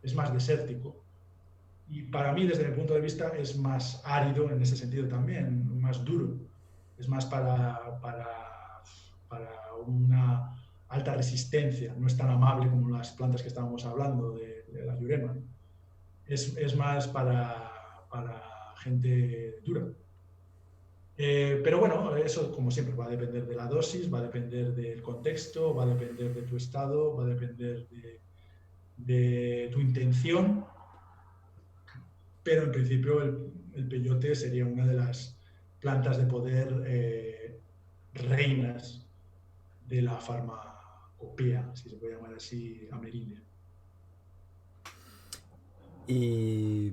S2: es más desértico. Y para mí, desde mi punto de vista, es más árido en ese sentido también, más duro. Es más para una alta resistencia. No es tan amable como las plantas que estábamos hablando de la yurema, ¿no? Es más para gente dura. Pero bueno, eso como siempre va a depender de la dosis, va a depender del contexto, va a depender de tu estado, va a depender de tu intención, pero en principio el peyote sería una de las plantas de poder reinas de la farmacopea, si se puede llamar así, amerindia.
S1: Y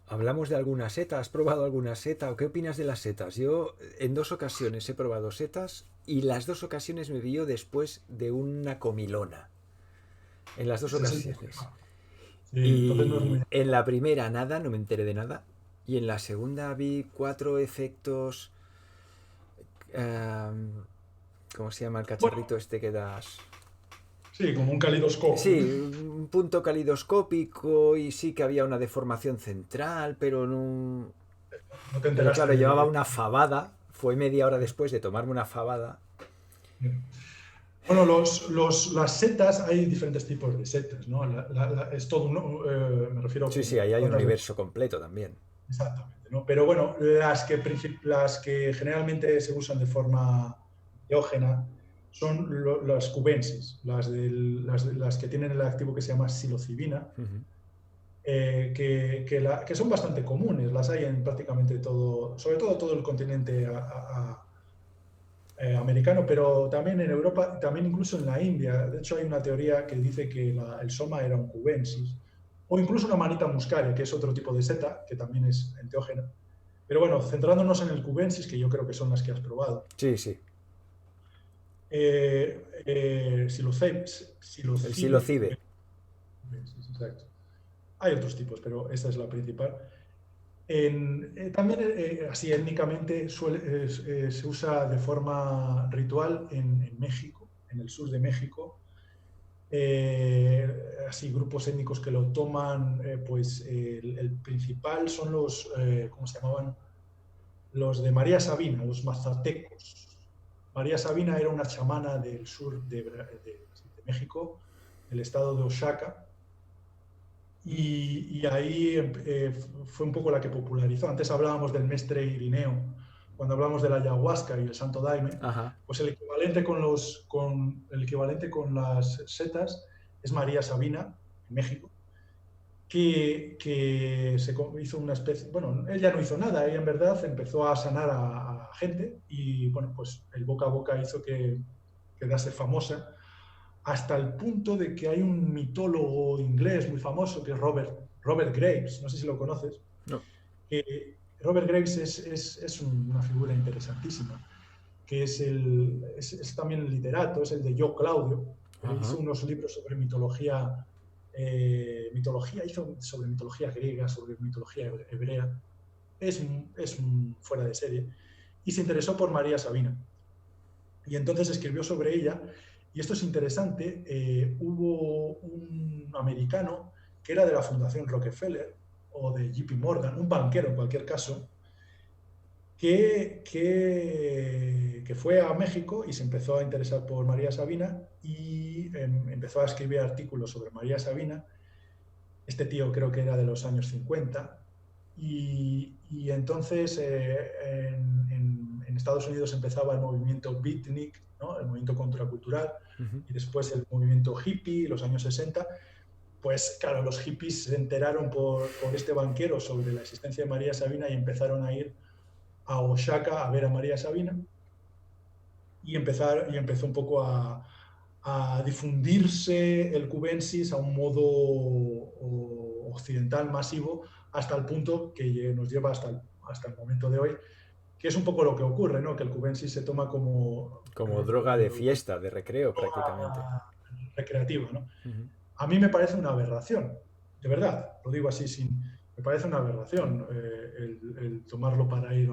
S1: hablamos de alguna seta. ¿Has probado alguna seta? ¿O qué opinas de las setas? Yo en 2 ocasiones he probado setas y las 2 ocasiones me vio después de una comilona. En las dos
S2: Ese es el
S1: ocasiones.
S2: problema. Sí, entonces no es
S1: Y
S2: muy...
S1: en la primera nada, no me enteré de nada. Y en la segunda vi 4 efectos... em, ¿cómo se llama el
S2: Bueno,
S1: cacharrito este que das?
S2: sí, como un calidoscopio.
S1: Sí, un punto calidoscópico y sí que había una deformación central, pero no...
S2: No te
S1: Pero
S2: enteraste
S1: claro, llevaba
S2: de...
S1: una fabada. Fue media hora después de tomarme una fabada.
S2: Bueno, las setas, hay diferentes tipos de setas, ¿no? Es todo uno, me refiero
S1: Sí,
S2: con
S1: sí, ahí hay un
S2: plantas de...
S1: universo completo también.
S2: Exactamente, ¿no? Pero bueno, las que generalmente se usan de forma teógena son las cubensis, las que tienen el activo que se llama psilocibina,
S1: Ujú.
S2: que son bastante comunes, las hay en prácticamente todo, sobre todo el continente americano, pero también en Europa, también incluso en la India. De hecho, hay una teoría que dice que el soma era un cubensis, o incluso una manita muscaria, que es otro tipo de seta, que también es enteógena. Pero bueno, centrándonos en el cubensis, que yo creo que son las que has probado,
S1: Sí, sí. El
S2: psilocibe,
S1: silocibe.
S2: cubensis, exacto. Hay otros tipos, pero esta es la principal. También, así étnicamente, se usa de forma ritual en México, en el sur de México, así grupos étnicos que lo toman, pues el principal son los, ¿cómo se llamaban? Los de María Sabina, los mazatecos. María Sabina era una chamana del sur de México, del estado de Oaxaca, y ahí fue un poco la que popularizó. Antes hablábamos del mestre Irineo, cuando hablamos de la ayahuasca y el santo daime,
S1: Ajá.
S2: pues el equivalente con las setas es María Sabina, en México, que hizo una especie, bueno, ella no hizo nada, ella en verdad empezó a sanar a gente y bueno, pues el boca a boca hizo que quedase famosa hasta el punto de que hay un mitólogo inglés muy famoso que es Robert Graves, no sé si lo conoces,
S1: No.
S2: que Robert Graves es una figura interesantísima, que es también el literato, es el de Yo Claudio, hizo
S1: Ajá.
S2: unos libros sobre hizo sobre mitología griega, sobre mitología hebrea, es fuera de serie, y se interesó por María Sabina. Y entonces escribió sobre ella, y esto es interesante, hubo un americano que era de la Fundación Rockefeller, o de JP Morgan, un banquero en cualquier caso, que fue a México y se empezó a interesar por María Sabina y empezó a escribir artículos sobre María Sabina. Este tío creo que era de los años 50 y entonces en Estados Unidos empezaba el movimiento beatnik, ¿no? El movimiento contracultural,
S1: Ujú.
S2: y después el movimiento hippie, los años 60. Pues claro, los hippies se enteraron por este banquero sobre la existencia de María Sabina y empezaron a ir a Oaxaca a ver a María Sabina y empezó un poco a difundirse el cubensis a un modo occidental masivo hasta el punto que nos lleva hasta el momento de hoy, que es un poco lo que ocurre, ¿no? Que el cubensis se toma
S1: Como droga de fiesta, de recreo prácticamente.
S2: recreativa, ¿no?
S1: Ujú.
S2: A mí me parece una aberración, de verdad, lo digo así, me parece una aberración el tomarlo para ir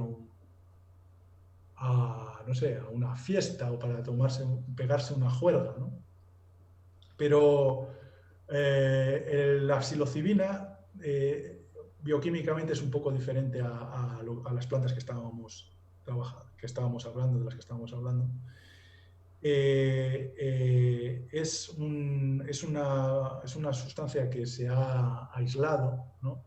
S2: no sé, a una fiesta o para pegarse una juerga, ¿no? Pero la psilocibina bioquímicamente es un poco diferente a las plantas que estábamos hablando, de las que estábamos hablando. Es una sustancia que se ha aislado, ¿no?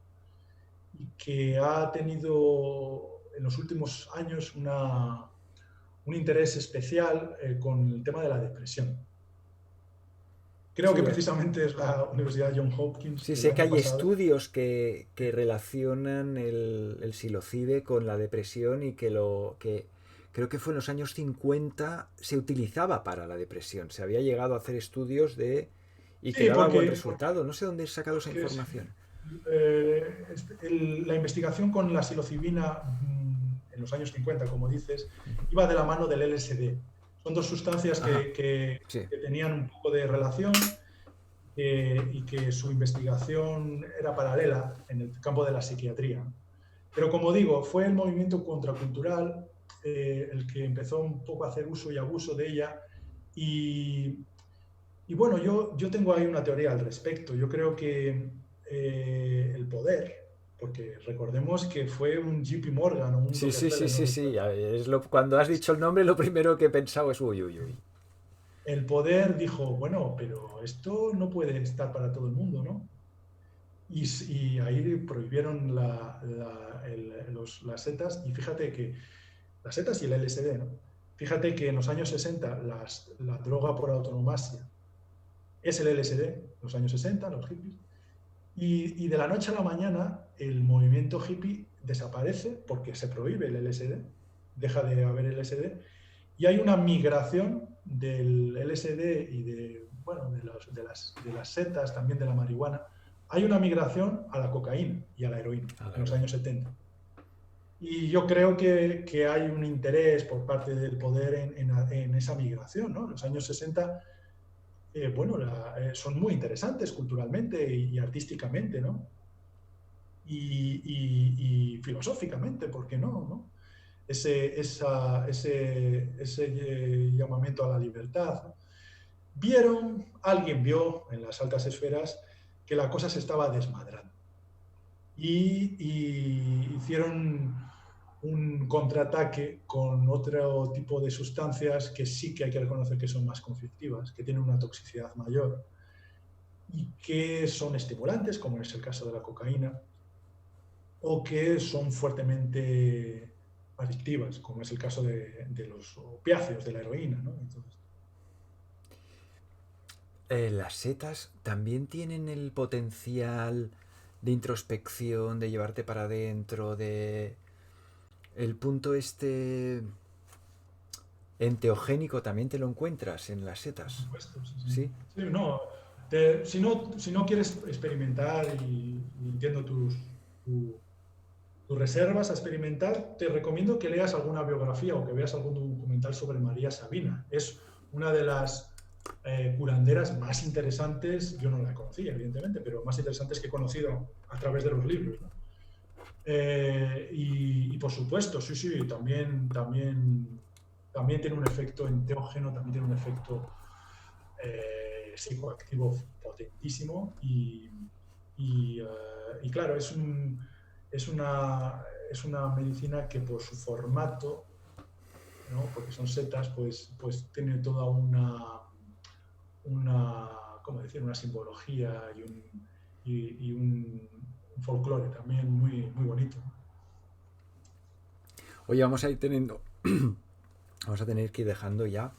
S2: Y que ha tenido en los últimos años un interés especial con el tema de la depresión. Creo que
S1: Sí,
S2: precisamente es la Universidad John Hopkins
S1: sí,
S2: el
S1: sé que
S2: año
S1: hay
S2: pasado.
S1: estudios que relacionan el psilocibe con la depresión y que creo que fue en los años 50 se utilizaba para la depresión. Se había llegado a hacer estudios y que
S2: Sí,
S1: daba buen
S2: porque,
S1: resultado. No sé dónde he sacado esa
S2: porque
S1: información.
S2: la investigación con la psilocibina en los años 50, como dices, iba de la mano del LSD. Son dos sustancias
S1: Ajá, sí.
S2: que tenían un poco de relación y que su investigación era paralela en el campo de la psiquiatría. Pero como digo, fue el movimiento contracultural el que empezó un poco a hacer uso y abuso de ella y, y bueno, yo tengo ahí una teoría al respecto. Yo creo que el poder, porque recordemos que fue un JP Morgan o un
S1: Sí, sí, sí,
S2: Rockefeller, no
S1: sí, sí.
S2: recuerdo.
S1: Cuando has dicho el nombre, lo primero que he pensado es uy, uy, uy.
S2: El poder dijo, bueno, pero esto no puede estar para todo el mundo, ¿no? Y ahí prohibieron las setas y fíjate que las setas y el LSD, ¿no? Fíjate que en los años 60 la droga por autonomasia es el LSD, los años 60, los hippies, y de la noche a la mañana el movimiento hippie desaparece porque se prohíbe el LSD, deja de haber LSD, y hay una migración del LSD y bueno, de las setas, también de la marihuana, hay una migración a la cocaína y a la heroína
S1: A la
S2: en los
S1: heroína.
S2: años 70. Y yo creo que hay un interés por parte del poder en esa migración, ¿no? Los años 60 bueno, son muy interesantes culturalmente y artísticamente, ¿no? Y filosóficamente, ¿por qué no? ¿No? Ese llamamiento a la libertad, ¿no? alguien vio en las altas esferas que la cosa se estaba desmadrando y hicieron un contraataque con otro tipo de sustancias que sí que hay que reconocer que son más conflictivas, que tienen una toxicidad mayor y que son estimulantes, como es el caso de la cocaína, o que son fuertemente adictivas, como es el caso de los opiáceos, de la heroína, ¿no? Entonces,
S1: Las setas también tienen el potencial de introspección, de llevarte para adentro, de... El punto este enteogénico también te lo encuentras en las
S2: por
S1: setas,
S2: supuesto, sí, sí.
S1: ¿sí?
S2: Sí, no, si no quieres experimentar y entiendo tus reservas a experimentar, te recomiendo que leas alguna biografía o que veas algún documental sobre María Sabina. Es una de las curanderas más interesantes, yo no la conocía, evidentemente, pero más interesantes que he conocido a través de los libros, ¿no? Y por supuesto, sí, sí, también tiene un efecto enteógeno, también tiene un efecto psicoactivo potentísimo y claro, es, una, es una medicina que por su formato, ¿no? Porque son setas, pues tiene toda una, ¿cómo decir? Una simbología y un folclore también muy, muy bonito.
S1: Oye, vamos a ir teniendo... Vamos a tener que ir dejando ya.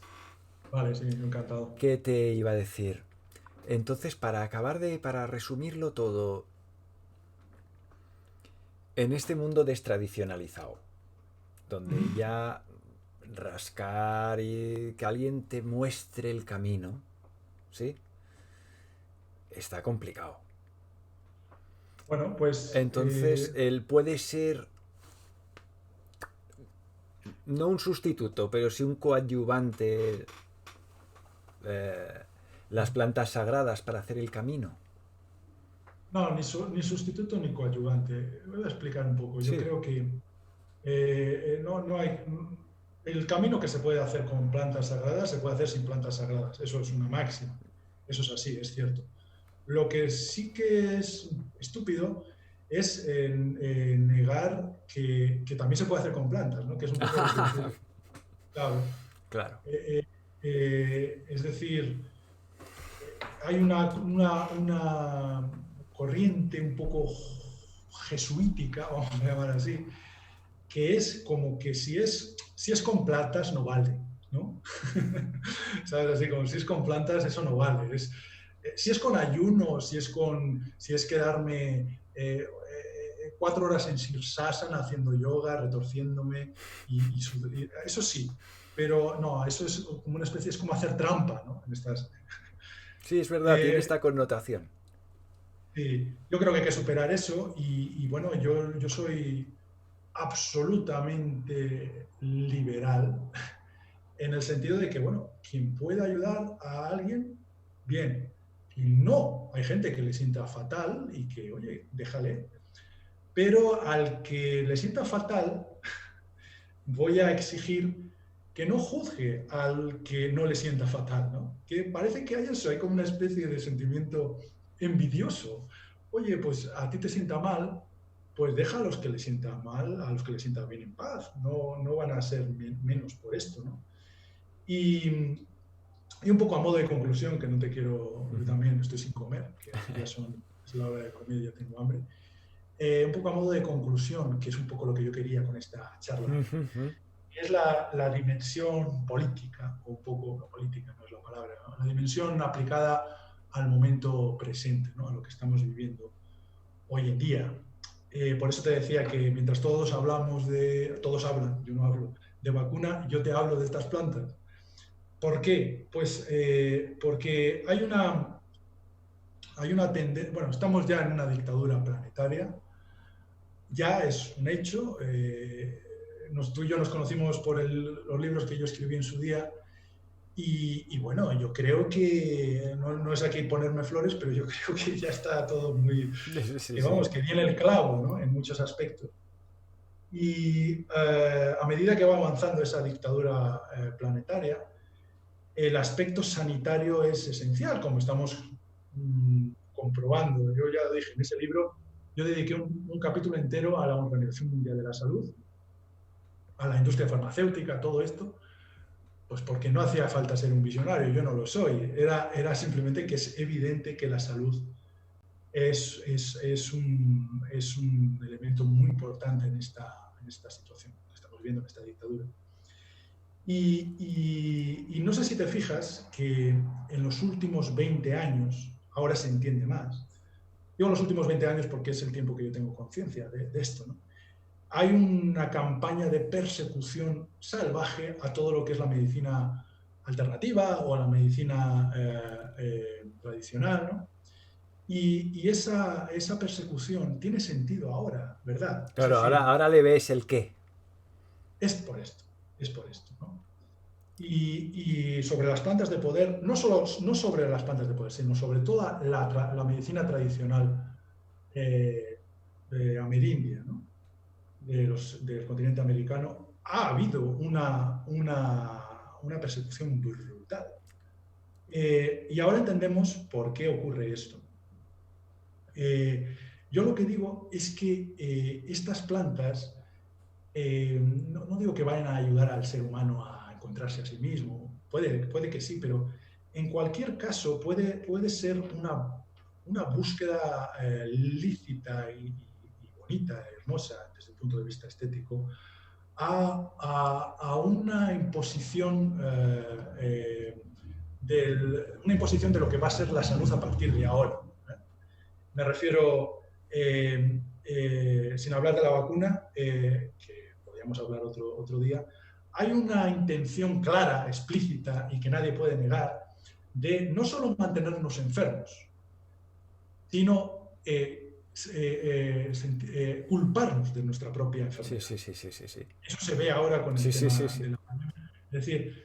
S2: Vale, sí, encantado.
S1: ¿Qué te iba a decir? Entonces, para resumirlo todo, en este mundo destradicionalizado, donde ya rascar y que alguien te muestre el camino, ¿sí? Está complicado.
S2: Bueno, pues
S1: Entonces, él puede ser no un sustituto, pero sí un coadyuvante, eh, las plantas sagradas para hacer el camino.
S2: no, ni sustituto ni coadyuvante. Voy a explicar un poco. Yo
S1: Sí.
S2: creo que no hay... El camino que se puede hacer con plantas sagradas se puede hacer sin plantas sagradas. Eso es una máxima. Eso es así, es cierto. Lo que sí que es estúpido es negar que también se puede hacer con plantas, ¿no? Que es un poco lo que decía. Claro.
S1: Claro.
S2: Es decir, hay una corriente un poco jesuítica, vamos a llamar así, que es como que si es con plantas no vale, ¿no? ¿Sabes? Así como si es con plantas eso no vale. Si es con ayuno, si es quedarme 4 horas en Sirsasana haciendo yoga, retorciéndome, eso sí, pero no, eso es como una especie, es como hacer trampa, ¿no?
S1: Sí, es verdad, tiene
S2: Eh,
S1: esta connotación.
S2: sí, yo creo que hay que superar eso y bueno, yo soy absolutamente liberal en el sentido de que, bueno, quien pueda ayudar a alguien, bien. Y no, hay gente que le sienta fatal y que, oye, déjale. Pero al que le sienta fatal, voy a exigir que no juzgue al que no le sienta fatal, ¿no? Que parece que hay eso, hay como una especie de sentimiento envidioso. Oye, pues a ti te sienta mal, pues deja a los que le sienta mal, a los que le sienta bien en paz. No van a ser menos por esto, ¿no? Y, y un poco a modo de conclusión, que no te quiero, porque también estoy sin comer, que aquí ya es la hora de comer y ya tengo hambre. Un poco a modo de conclusión, que es un poco lo que yo quería con esta charla, es la dimensión política, o un poco, no, política no es la palabra, ¿no? La dimensión aplicada al momento presente, ¿no? A lo que estamos viviendo hoy en día. Por eso te decía que mientras todos todos hablan, yo no hablo de vacuna, yo te hablo de estas plantas. ¿Por qué? Pues porque hay una tendencia, bueno, estamos ya en una dictadura planetaria, ya es un hecho. Tú y yo nos conocimos por los libros que yo escribí en su día y bueno, yo creo que no es aquí ponerme flores, pero yo creo que ya está todo muy,
S1: Sí,
S2: que
S1: sí.
S2: vamos, que viene el clavo, ¿no? En muchos aspectos. Y a medida que va avanzando esa dictadura planetaria, el aspecto sanitario es esencial, como estamos comprobando. Yo ya dije, en ese libro yo dediqué un capítulo entero a la Organización Mundial de la Salud, a la industria farmacéutica, todo esto, pues porque no hacía falta ser un visionario, yo no lo soy. Era simplemente que es evidente que la salud es un elemento muy importante en esta situación que estamos viviendo, en esta dictadura. Y no sé si te fijas que en los últimos 20 años, ahora se entiende más, digo los últimos 20 años porque es el tiempo que yo tengo conciencia de esto, ¿no? Hay una campaña de persecución salvaje a todo lo que es la medicina alternativa o a la medicina tradicional, ¿no? Y esa persecución tiene sentido ahora, ¿verdad? Es
S1: Claro,
S2: decir,
S1: ahora le ves el qué.
S2: es por esto, ¿no? Y sobre las plantas de poder, no sobre las plantas de poder, sino sobre toda la medicina tradicional amerindia, ¿no? Del continente americano, ha habido una persecución brutal. Y ahora entendemos por qué ocurre esto. Yo lo que digo es que estas plantas, no digo que vayan a ayudar al ser humano a encontrarse a sí mismo, puede que sí, pero en cualquier caso puede ser una búsqueda lícita y bonita, hermosa desde el punto de vista estético, a una imposición una imposición de lo que va a ser la salud a partir de ahora. Me refiero, sin hablar de la vacuna, que podríamos hablar otro día, hay una intención clara, explícita y que nadie puede negar de no solo mantenernos enfermos, sino culparnos de nuestra propia enfermedad.
S1: Sí, sí, sí, sí, sí.
S2: Eso se ve ahora con el tema de la pandemia. Es decir,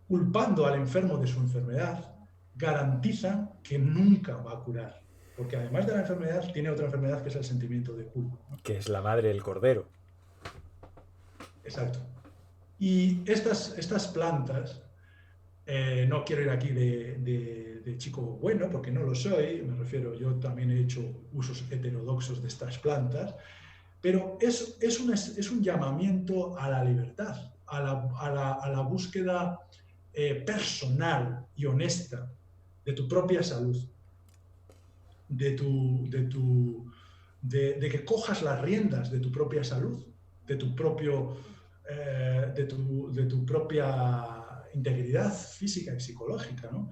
S2: culpando al enfermo de su enfermedad, garantizan que nunca va a curar. Porque además de la enfermedad, tiene otra enfermedad que es el sentimiento de culpa, ¿no?
S1: Que es la madre del cordero.
S2: Exacto. Y estas plantas, no quiero ir aquí de chico bueno, porque no lo soy, me refiero, yo también he hecho usos heterodoxos de estas plantas, pero es un llamamiento a la libertad, a la búsqueda personal y honesta de tu propia salud, de que cojas las riendas de tu propia salud, de tu propia integridad física y psicológica, ¿no?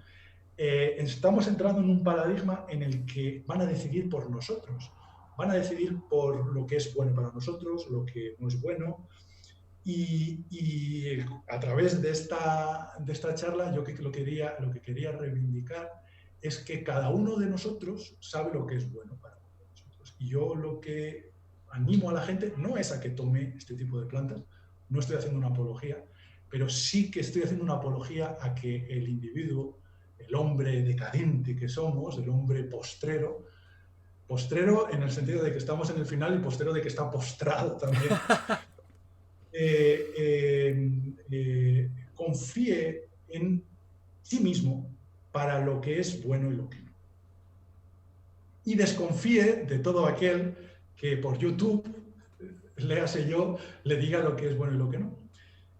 S2: Estamos entrando en un paradigma en el que van a decidir por nosotros, van a decidir por lo que es bueno para nosotros, lo que no es bueno. Y a través de esta charla, yo lo que quería reivindicar es que cada uno de nosotros sabe lo que es bueno para nosotros. Y yo lo que animo a la gente no es a que tome este tipo de plantas, no estoy haciendo una apología, pero sí que estoy haciendo una apología a que el individuo, el hombre decadente que somos, el hombre postrero en el sentido de que estamos en el final y postrero de que está postrado también, confíe en sí mismo para lo que es bueno y lo que no. Y desconfíe de todo aquel que por YouTube, léase yo, le diga lo que es bueno y lo que no.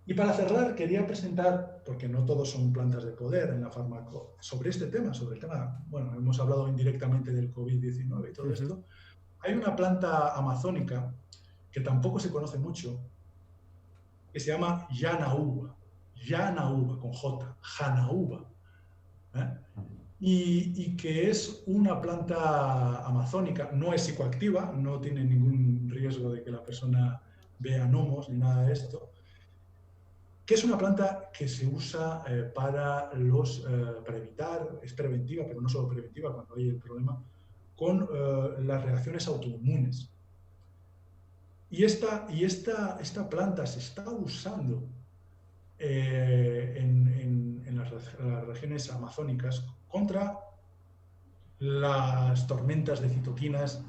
S2: Y para cerrar, quería presentar, porque no todos son plantas de poder en la fármaco, sobre este tema, sobre el tema, bueno, hemos hablado indirectamente del COVID-19 y todo esto. Hay una planta amazónica que tampoco se conoce mucho, que se llama Janaúba, con J, Janaúba, y que es una planta amazónica, no es psicoactiva, no tiene ningún riesgo de que la persona vea gnomos ni nada de esto, que es una planta que se usa para evitar, es preventiva, pero no solo preventiva cuando hay el problema, con las reacciones autoinmunes. Y esta planta se está usando en las regiones amazónicas contra las tormentas de citoquinas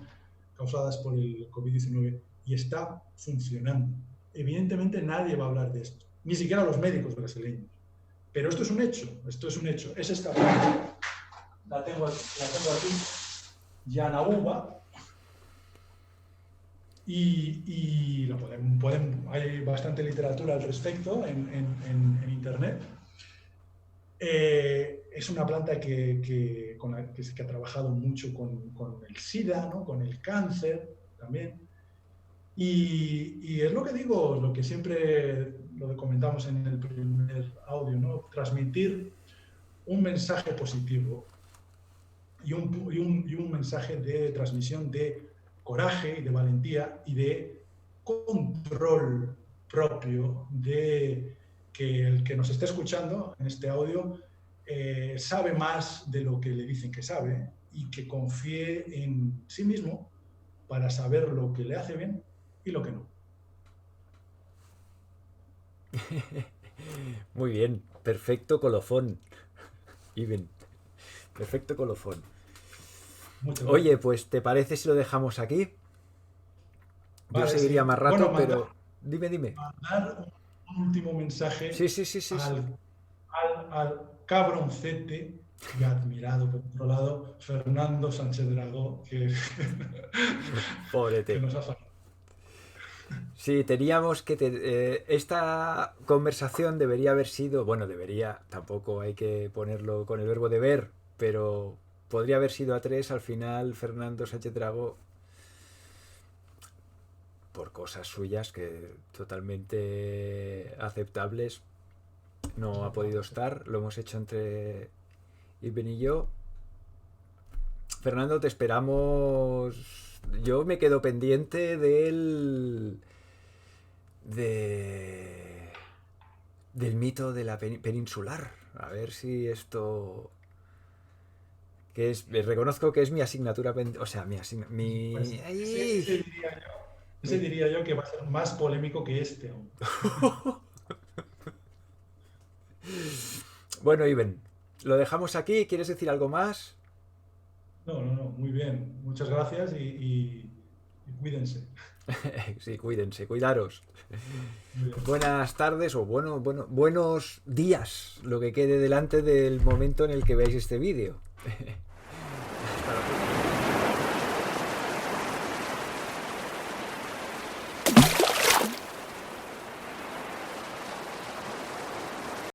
S2: causadas por el COVID-19 y está funcionando. Evidentemente nadie va a hablar de esto, ni siquiera los médicos brasileños, Pero esto es un hecho, Es esta planta, la tengo aquí, Yanaúba, y hay bastante literatura al respecto en internet. Es una planta que ha trabajado mucho con el SIDA, ¿no? Con el cáncer también. Y es lo que digo, lo que siempre lo comentamos en el primer audio, ¿no? Transmitir un mensaje positivo y un mensaje de transmisión de coraje y de valentía y de control propio, de que el que nos esté escuchando en este audio sabe más de lo que le dicen que sabe y que confíe en sí mismo para saber lo que le hace bien y lo que no.
S1: Muy bien, perfecto colofón. Iben, perfecto colofón. Oye, pues ¿te parece si lo dejamos aquí? Vale, yo seguiría más rato, bueno, pero dime.
S2: Mandar un último mensaje
S1: sí.
S2: Al cabroncete y admirado, por otro lado, Fernando Sánchez Dragó, que,
S1: Pobrete.
S2: Que nos ha faltado.
S1: Sí, teníamos que... esta conversación debería haber sido... Bueno, tampoco hay que ponerlo con el verbo deber, pero podría haber sido a 3. Al final, Fernando Sánchez Dragó, por cosas suyas que totalmente aceptables, no ha podido estar. Lo hemos hecho entre Iben y yo. Fernando, te esperamos. Yo me quedo pendiente del mito de la peninsular. A ver si esto... reconozco que es mi asignatura... O sea,
S2: ese diría yo que va a ser más polémico que este.
S1: Bueno, Iben, lo dejamos aquí. ¿Quieres decir algo más?
S2: No, muy bien. Muchas gracias y cuídense.
S1: Sí, cuídense, cuidaros. Buenas tardes o buenos días, lo que quede delante del momento en el que veáis este vídeo.